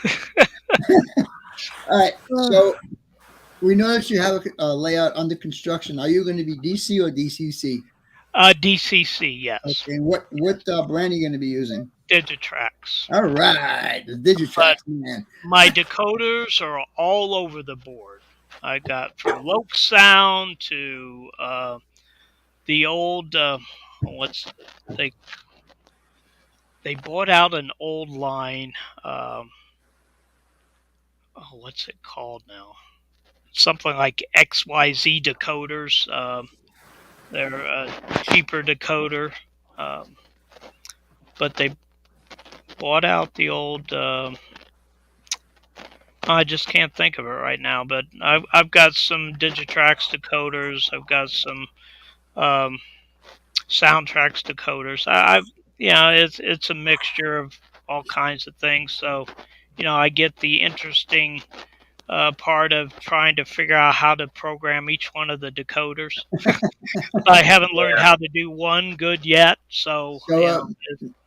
All right, so we know that you have a layout under construction. Are you going to be DC or DCC? DCC, yes. Okay, and what brand are you going to be using? Digitrax. All right, the Digitrax, man. My decoders are all over the board. I got from Loke Sound to the old they bought out an old line. What's it called now? Something like XYZ decoders. They're a cheaper decoder, but they bought out the old. I just can't think of it right now, but I've got some Digitrax decoders. I've got some Soundtrax decoders. It's a mixture of all kinds of things. So, I get the interesting part of trying to figure out how to program each one of the decoders. I haven't learned how to do one good yet. So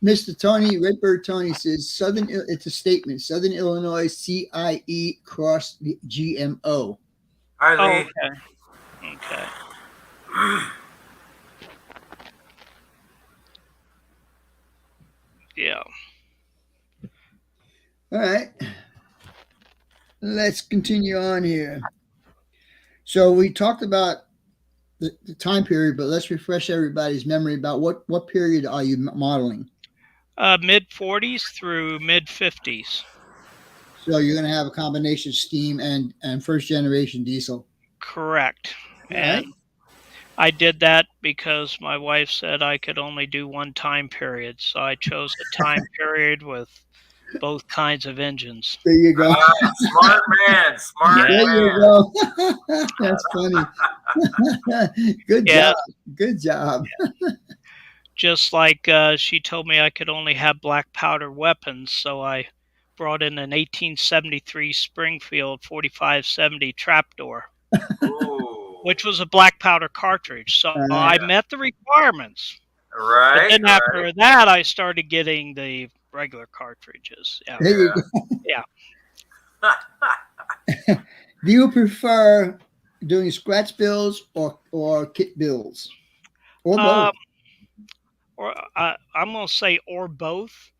Mr. Tony Redbird Tony says it's a statement. Southern Illinois CIE cross GMO. Hi, Lee. Okay. Yeah. All right. Let's continue on here. So we talked about the time period, but let's refresh everybody's memory about what period are you modeling? Mid 40s through mid 50s. So you're going to have a combination steam and first generation diesel. Correct. All right. And I did that because my wife said I could only do one time period. So I chose a time period with both kinds of engines. There you go. Smart man, smart Yeah. There you man. go. That's funny. Good Yeah. job. Good job. Just like she told me I could only have black powder weapons. So I brought in an 1873 Springfield 4570 trapdoor, Ooh. which was a black powder cartridge. So All right. I met the requirements. But Right, then right. after that, I started getting the regular cartridges. Yeah. There you Yeah. go. Yeah. Do you prefer doing scratch builds or kit builds or both? Um, or I'm going to say or both.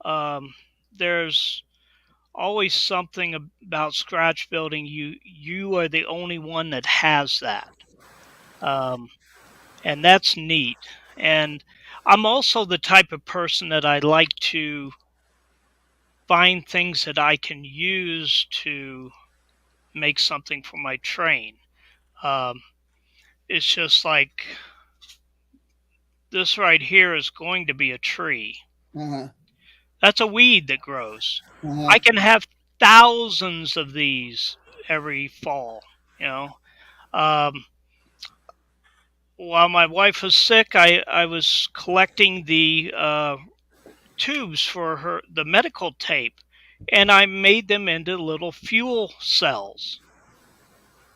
Um, there's always something about scratch building. You are the only one that has that. Um, and that's neat. And I'm also the type of person that I like to find things that I can use to make something for my train. Um, it's just like this right here is going to be a tree. Uh-huh. That's a weed that grows. Uh-huh. I can have thousands of these every fall, you know. Um, while my wife was sick, I was collecting the tubes for the medical tape, and I made them into little fuel cells.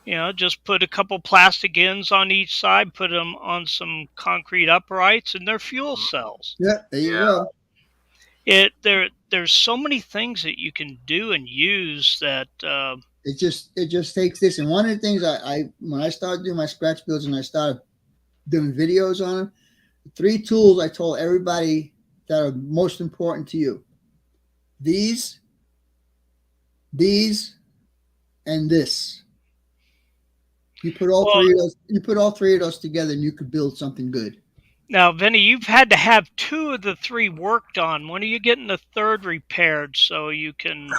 You know, just put a couple plastic ends on each side, put them on some concrete uprights, and they're fuel cells. Yeah, there you Yeah. go. There's so many things that you can do and use that. It just takes this. And one of the things I when I started doing my scratch builds and I started doing videos on them, 3 tools I told everybody that are most important to you. These, and this. You put all Well, three of those. You put all 3 of those together, and you could build something good. now, Vinny, you've had to have 2 of the 3 worked on. When are you getting the third repaired so you can?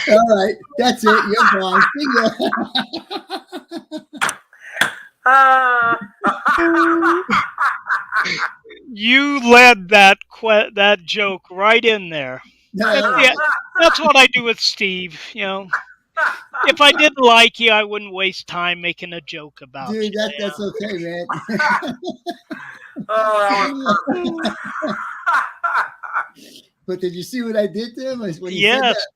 All right, that's it. You're gone. See ya. You led that joke right in there. That's, No, yeah, that's what I do with Steve. You know, if I didn't like you, I wouldn't waste time making a joke about dude, you. that's okay, man. Oh, that was perfect. But did you see what I did to him when he said Yes. that?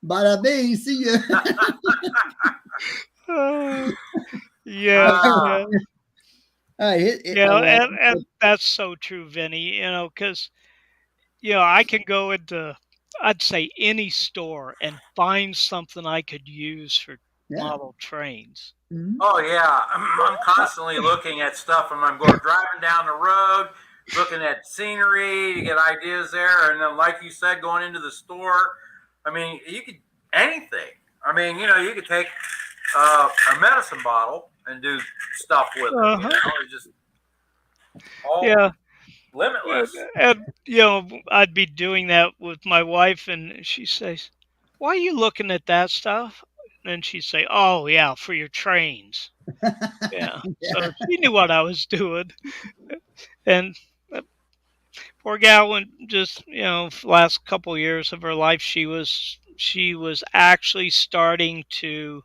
Bada bing, see ya. Yeah. Ah. All right, And that's so true, Vinny. You know, because I can go into, I'd say, any store and find something I could use for yeah. model trains. Mhm. Oh yeah, I'm constantly looking at stuff when I'm going driving down the road, looking at scenery to get ideas there, and then like you said, going into the store. I mean, you could anything. I mean, you could take a medicine bottle and do stuff with it. It's just all Yeah. limitless. And, I'd be doing that with my wife, and she says, "Why are you looking at that stuff?" And she'd say, "Oh, yeah, for your trains." Yeah. So Yeah. she knew what I was doing. And poor gal, when just, last couple years of her life, she was actually starting to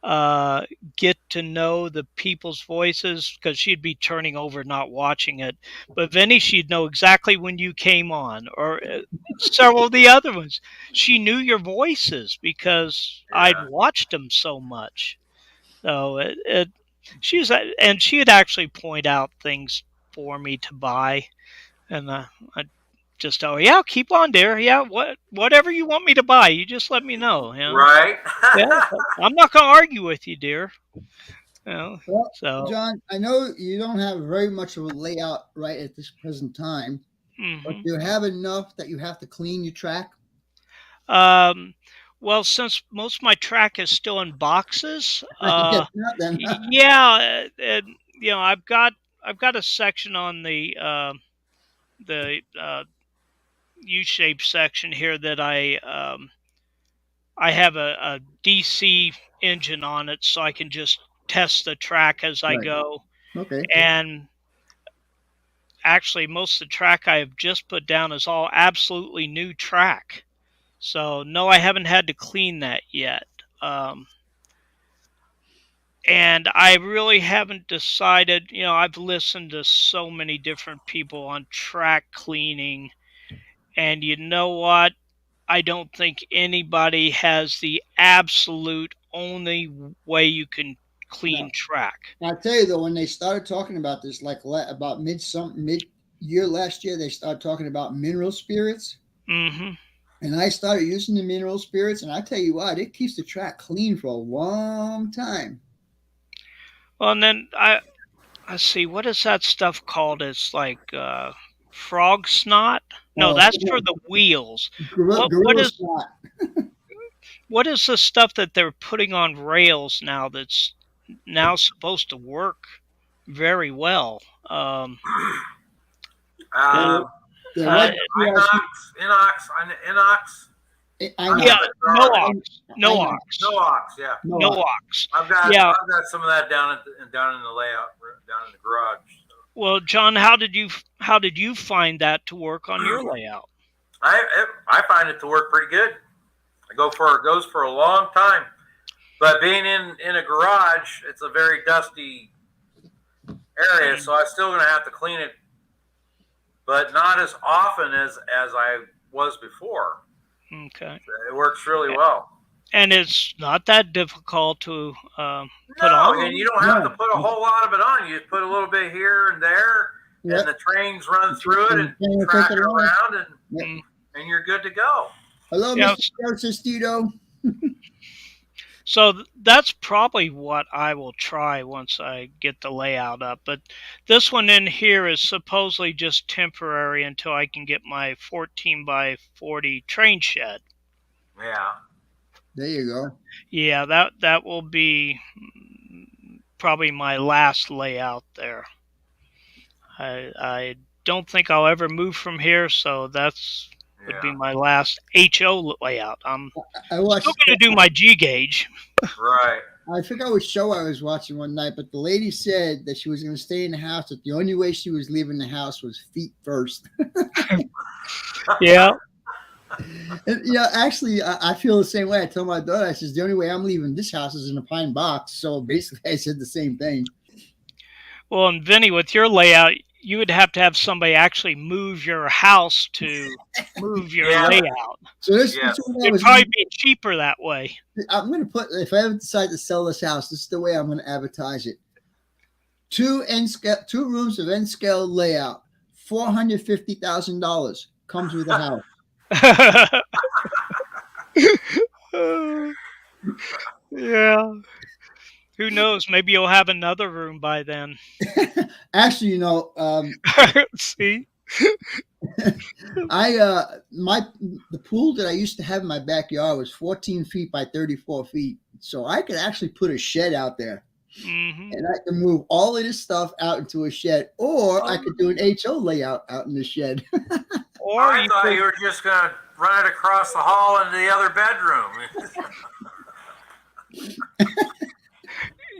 uh, get to know the people's voices because she'd be turning over, not watching it. But Vinny, she'd know exactly when you came on, or several of the other ones. She knew your voices because I'd Yeah. watched them so much. So and she'd actually point out things for me to buy, and I just tell her, "Yeah, keep on, dear. Yeah, whatever you want me to buy, you just let me know." Right. Yeah, I'm not gonna argue with you, dear. Well, So, John, I know you don't have very much of a layout right at this present time, but hmm you have enough that you have to clean your track. um, well, since most of my track is still in boxes, I guess not then. yeah, and I've got a section on the U-shaped section here that I have a DC engine on it, so I can just test the track as I Right. go. Okay. And actually, most of the track I have just put down is all absolutely new track. So no, I haven't had to clean that yet. And I really haven't decided. I've listened to so many different people on track cleaning, and you know what? I don't think anybody has the absolute only way you can clean No. track. I tell you though, when they started talking about this, like about mid year last year, they started talking about mineral spirits, Hmm. and I started using the mineral spirits, and I tell you what, it keeps the track clean for a long time. Well, and then I see, what is that stuff called? It's like frog snot. No, Oh, that's for the wheels. What what gorilla is spot. what is the stuff that they're putting on rails now that's now supposed to work very well? It, The uh, red PRC, Inox. I yeah, know. no I, ox, I no know. ox, Yeah. No, no ox. I've got Yeah. some of that down in the layout down in the garage. Well, John, how did you find that to work on your layout? I find it to work pretty good. It goes for a long time. But being in a garage, it's a very dusty area, so I'm still going to have to clean it, but not as often as I was before. Okay. It works really well. And it's not that difficult to put No, on. and you don't have to put a whole lot of it on. You just put a little bit here and there, Yep. and the trains run through it and Train will track take it it on. around, Yep. and you're good to go. Hello, Yeah, Mr. Sestito. So that's probably what I will try once I get the layout up. But this one in here is supposedly just temporary until I can get my 14 by 40 train shed. Yeah. There you go. Yeah, that will be probably my last layout there. I don't think I'll ever move from here, so that's would be my last HO layout. I'm I watched. still going to do my G gauge. Right. I forgot which show I was watching one night, but the lady said that she was going to stay in the house. That the only way she was leaving the house was feet first. Yeah. And, actually, I feel the same way. I told my daughter, I says, the only way I'm leaving this house is in a pine box. So basically, I said the same thing. Well, and Vinny, with your layout, you would have to have somebody actually move your house to move your layout. So this It'd probably be cheaper that way. I'm going to put, if I ever decide to sell this house, this is the way I'm going to advertise it. 2 rooms of N-scale layout, $450,000 comes with the house. Yeah. Who knows? Maybe you'll have another room by then. Actually, See? The pool that I used to have in my backyard was 14 feet by 34 feet. So I could actually put a shed out there. Mm-hmm. And I can move all of this stuff out into a shed, or I could do an HO layout out in the shed. Or I thought you were just going to run it across the hall into the other bedroom.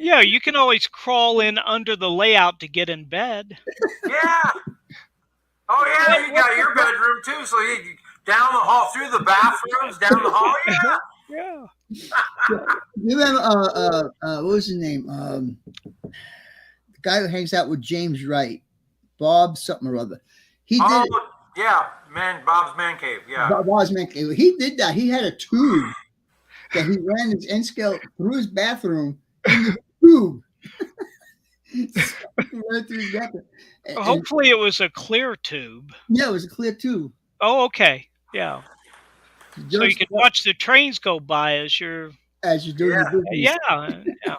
Yeah, you can always crawl in under the layout to get in bed. Yeah. Oh, yeah, you got your bedroom, too. So you down the hall, through the bathrooms, down the hall. Yeah. Yeah. You remember, what was his name? The guy who hangs out with James Wright, Bob something or other. He did. Yeah, Bob's Man Cave. Yeah. Bob's Man Cave. He did that. He had a tube that he ran his N-scale through his bathroom in the tube. Right through his bathroom. Hopefully it was a clear tube. Yeah, it was a clear tube. Oh, okay. Yeah. So you can watch the trains go by as you're doing your business. Yeah.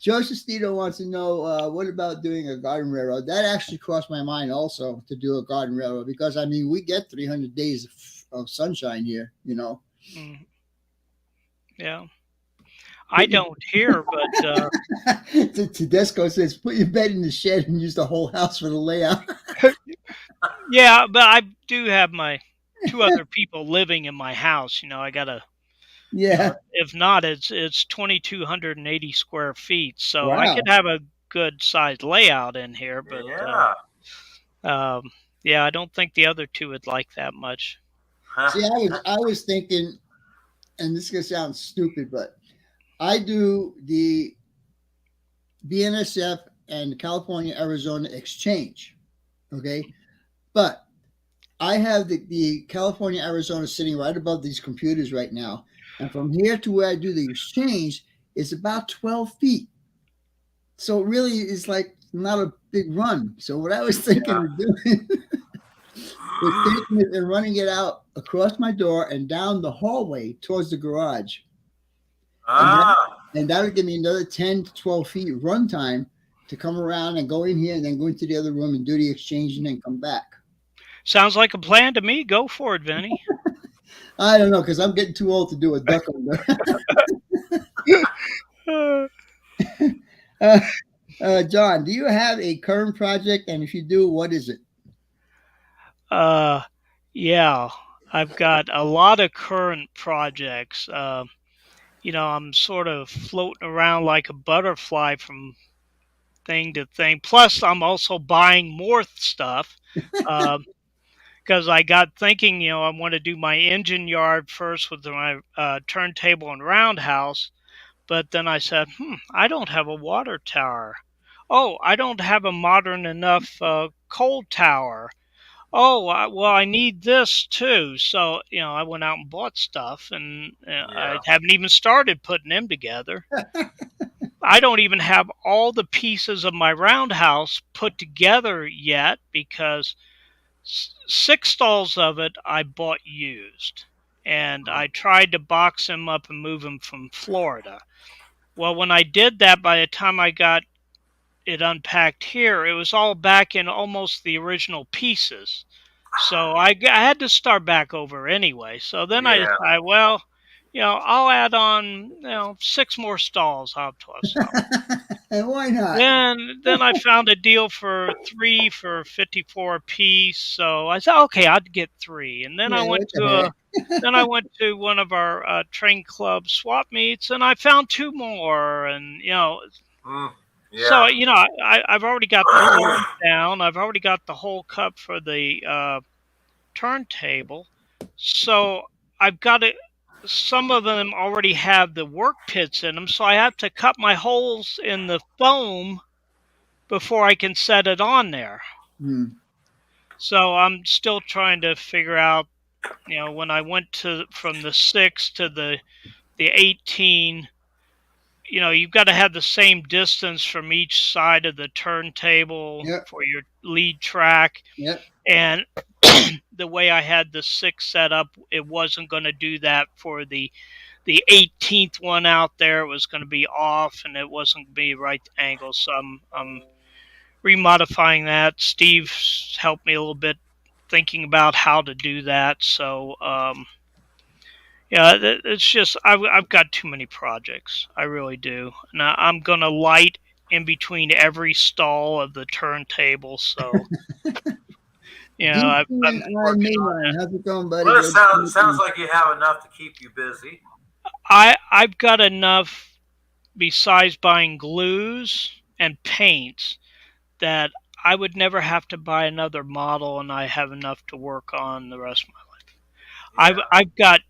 Joe Sestito wants to know, what about doing a garden railroad? That actually crossed my mind also, to do a garden railroad, because I mean we get 300 days of sunshine here, Mm. Yeah. I don't here, but Tedesco says put your bed in the shed and use the whole house for the layout. yeah, but I do have my two other people living in my house. I gotta, Yeah. if not, it's 2,280 square feet, so I could Wow. have a good sized layout in here. But Yeah. yeah, I don't think the other two would like that much. See, I was thinking, and this is gonna sound stupid, but I do the BNSF and California Arizona exchange. Okay, but I have the California Arizona sitting right above these computers right now, and from here to where I do the exchange is about 12 feet. So really, it's like not a big run. So what I was thinking Yeah. of doing is taking it and running it out across my door and down the hallway towards the garage, and that Ah. and that'll give me another 10 to 12 feet run time to come around and go in here and then go into the other room and do the exchange and then come back. Sounds like a plan to me. Go for it, Vinny. I don't know because I'm getting too old to do a duck under. Uh, uh, John, do you have a current project? And if you do, what is it? uh, yeah, I've got a lot of current projects. I'm sort of floating around like a butterfly from thing to thing. Plus, I'm also buying more stuff because I got thinking, I want to do my engine yard first with my turntable and roundhouse. But then I said, I don't have a water tower. Oh, I don't have a modern enough cold tower. Oh, well, I need this too. So, I went out and bought stuff, and I Yeah. haven't even started putting them together. I don't even have all the pieces of my roundhouse put together yet because six stalls of it I bought used. And I tried to box them up and move them from Florida. Well, when I did that, by the time I got it unpacked here, it was all back in almost the original pieces. So I had to start back over anyway. So then I Yeah. decided, well, I'll add on, six more stalls. I'll have 12 stalls. And why not? Then I found a deal for three for 54 a piece. So I said, okay, I'd get three. And then Yeah, what the heck? I went to one of our train club swap meets, and I found two more. And Mm, so yeah. I've already got the hole down. I've already got the hole cut for the turntable. So I've got it. Some of them already have the work pits in them, so I have to cut my holes in the foam before I can set it on there. Hmm. So I'm still trying to figure out, when I went to from the 6 to the 18, you've got to have the same distance from each side of the turntable Yep. for your lead track. Yep. And the way I had the 6 set up, it wasn't going to do that for the 18th one out there. It was going to be off, and it wasn't going to be right angle. So I'm remodifying that. Steve's helped me a little bit thinking about how to do that. So yeah, it's just I've got too many projects. I really do. Now I'm gonna light in between every stall of the turntable. So DC I'm and I working on mainline. that. How's it going, buddy? Well, it Good to sounds meet like you have enough to keep you busy. I've got enough besides buying glues and paints that I would never have to buy another model, and I have enough to work on the rest of my life. Yeah. I've got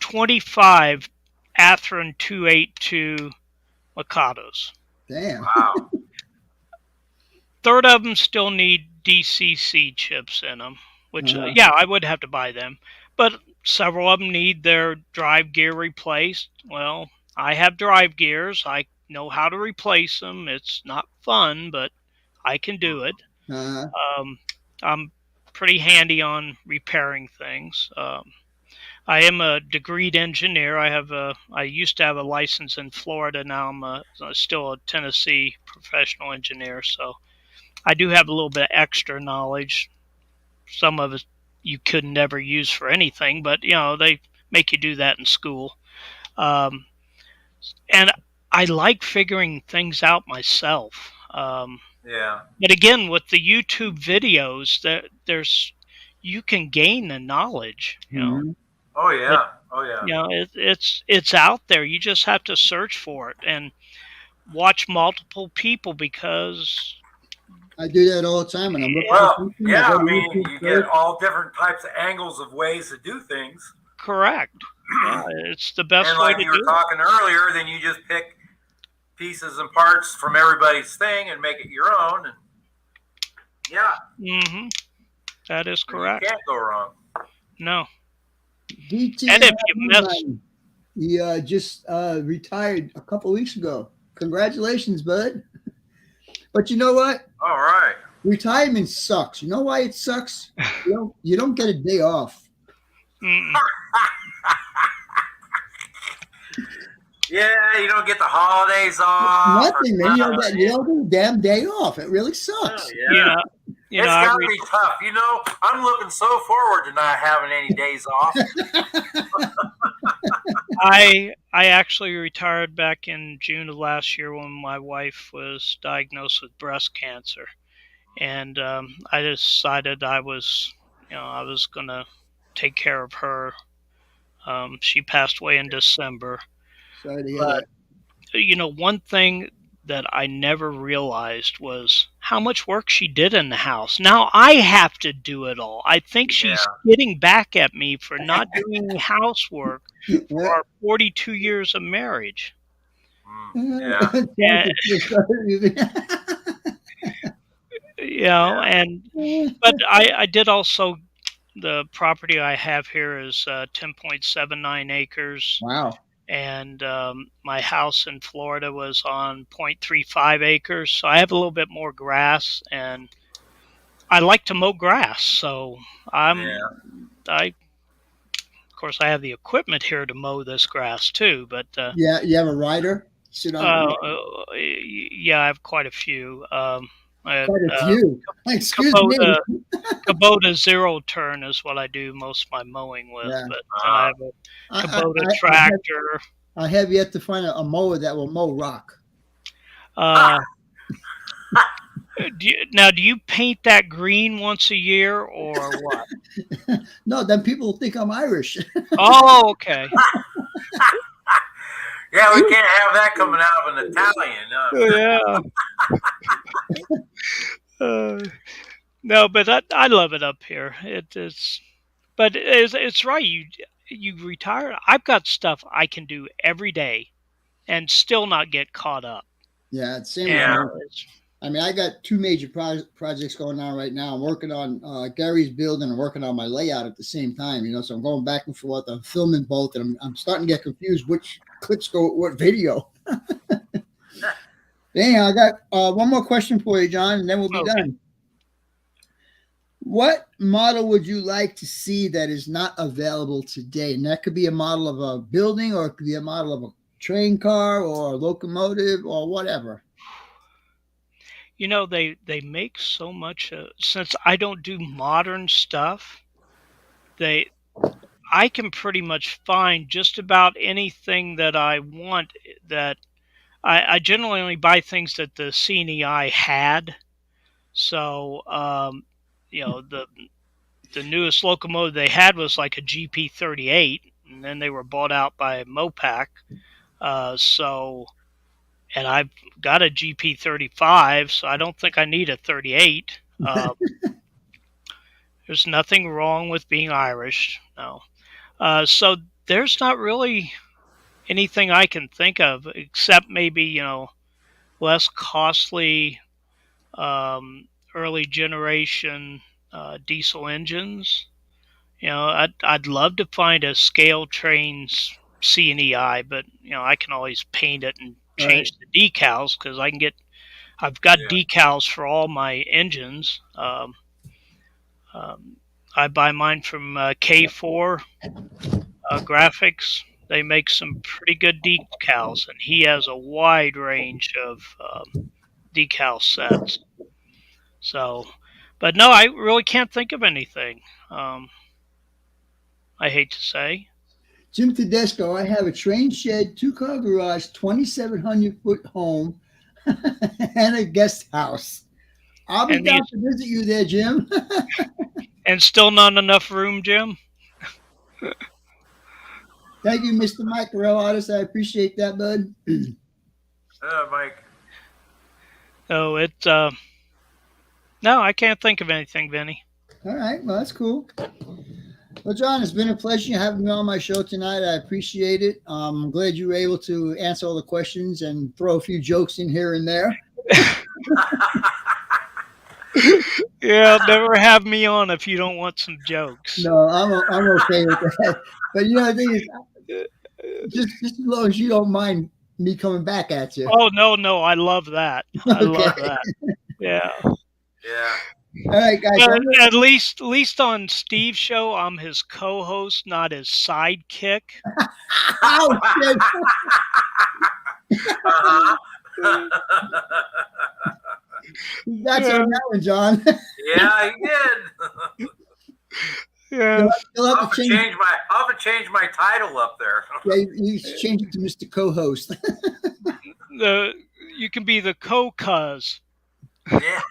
25 Atheron 282 Mikados. Damn. Wow. Third of them still need DCC chips in them, which, Uh-huh. yeah, I would have to buy them. But several of them need their drive gear replaced. Well, I have drive gears. I know how to replace them. It's not fun, but I can do it. Uh-huh. I'm pretty handy on repairing things. I am a degreed engineer. I used to have a license in Florida. Now I'm still a Tennessee professional engineer. So I do have a little bit of extra knowledge. Some of it you could never use for anything, but they make you do that in school. Um, and I like figuring things out myself. Yeah. But again, with the YouTube videos, there's you can gain the knowledge. Mm-hmm. Oh It, yeah. Oh yeah. it's out there. You just have to search for it and watch multiple people because I do that all the time when I'm looking for Well, something. I yeah. go I to mean, YouTube you get first. all different types of angles of ways to do things, correct. Yeah, it's the best and way like to you were do talking earlier, then you just pick pieces and parts from everybody's thing and make it your own, and yeah, it. That is and you correct. can't go wrong. No, DT and if you miss, man, he just retired a couple weeks ago. Congratulations, bud. But you know what? All right. Retirement sucks. You know why it sucks? You don't get a day off. mm, Yeah, you don't get the holidays off. Nothing, man. You don't get a damn day off. It really Oh, sucks. you yeah. know, you know, It's got to be tough. I'm looking so forward to not having any days off. I actually retired back in June of last year when my wife was diagnosed with breast cancer, and I decided I was gonna take care of her. She passed away in December, Sorry to hear but that. one thing that I never realized was how much work she did in the house. Now I have to do it all. I think she's Yeah. getting back at me for not doing any housework for our 42 years of marriage. Yeah. And, Yeah. and but I did also the property I have here is 10.79 acres, Wow. and my house in Florida was on 0.35 acres. So I have a little bit more grass, and I like to mow grass. So Yeah. I of course I have the equipment here to mow this grass too. But Yeah, you have a rider? Sit on yeah, I have quite a few. I had, quite a few. Excuse me. Kubota zero turn is what I do most of my mowing with, Yeah. but and I have a I, I, Kubota I, I, have, tractor. I have yet to find a mower that will mow rock. Uh, do you paint that green once a year or what? No, then people think I'm Irish. Oh, okay. Yeah, we can't have that coming out of an Italian. Yeah. No, but I love it up here. But it's right. You retire. I've got stuff I can do every day and still not get caught up. Yeah, it's same with Yeah. me. I mean, I got two major projects going on right now. I'm working on Gary's build and I'm working on my layout at the same time. So I'm going back and forth. I'm filming both, and I'm starting to get confused which clips go with what video. Anyhow, I got one more question for you, John, and then we'll be done. What model would you like to see that is not available today? And that could be a model of a building, or it could be a model of a train car or a locomotive or whatever. They make so much since I don't do modern stuff. I can pretty much find just about anything that I want. That I generally only buy things that the CNEI had. So the newest locomotive they had was like a GP38, and then they were bought out by Mopac. And I've got a GP35, so I don't think I need a 38. There's nothing wrong with being Irish, no. So there's not really anything I can think of except maybe less costly early generation diesel engines. I'd love to find a scale trains CNEI, but I can always paint it and change the decals because I've got decals for all my engines. I buy mine from K4 Graphics. They make some pretty good decals, and he has a wide range of decal sets. So, but no, I really can't think of anything. I hate to say. Jim Tedesco, I have a train shed, 2-car garage, 2,700-foot home, and a guest house. I'll be And down these- to visit you there, Jim. And still not enough room, Jim? Thank you, Mr. Mike Corral Artist. I appreciate that, bud. Mike. Oh, it's no, I can't think of anything, Vinny. All right, well, that's cool. Well, John, it's been a pleasure having you on my show tonight. I appreciate it. I'm glad you were able to answer all the questions and throw a few jokes in here and there. Yeah, never have me on if you don't want some jokes. No, I'm okay with that. But you know, the thing is, just as long as you don't mind me coming back at you. Oh no, I love that. I love Okay. that. Yeah. Yeah. All right, guys. But at least on Steve's show, I'm his co-host, not his sidekick. Oh, shit. That's on that one, John. Yeah, he did. Yeah. You'll I'll have have to to change. change my title up there. Yeah, you change it to Mr. Co-host. You can be the co-cuz. Yeah.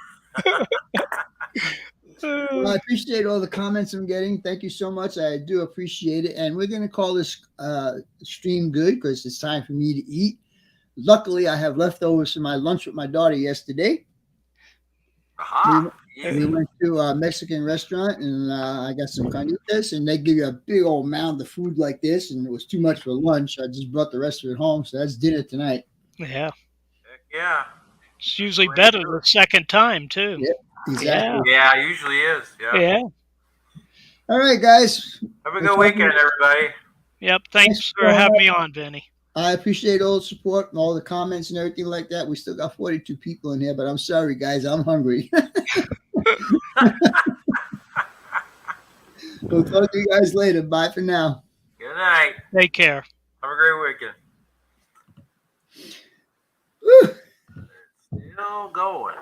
Well, I appreciate all the comments I'm getting. Thank you so much. I do appreciate it. And we're going to call this stream good because it's time for me to eat. Luckily, I have leftovers from my lunch with my daughter yesterday. Aha. We went to a Mexican restaurant and I got some carnitas, and they give you a big old mound of food like this, and it was too much for lunch. I just brought the rest of it home, so that's dinner tonight. Yeah. Yeah. It's usually better the second time, too. Yeah, exactly. Yeah, it usually is. Yeah. Yeah. All right, guys. Have a good weekend, everybody. Yep. Thanks for having me on, Vinny. I appreciate all the support and all the comments and everything like that. We still got 42 people in here, but I'm sorry, guys. I'm hungry. We'll talk to you guys later. Bye for now. Good night. Take care. Have a great weekend. Woo. Still going.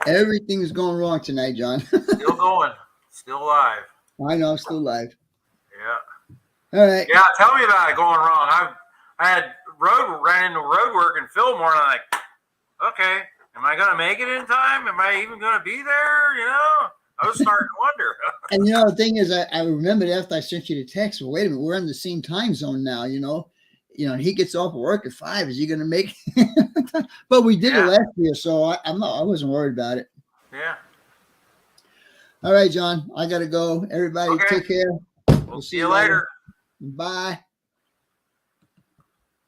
Everything's going wrong tonight, John. Still going. Still alive. I know I'm still alive. Yeah. All right. Yeah, tell me about it going wrong. I had ran into road work in Fillmore, and I'm like, okay, am I gonna make it in time? Am I even gonna be there? You know, I was starting to wonder. And you know, the thing is, I remembered after I sent you the text, well, wait a minute, we're in the same time zone now, you know, he gets off work at 5. Is he going to make it? But we did it last year, so I wasn't worried about it. Yeah. All right, John, I got to go. Everybody take care. We'll see you later. Bye.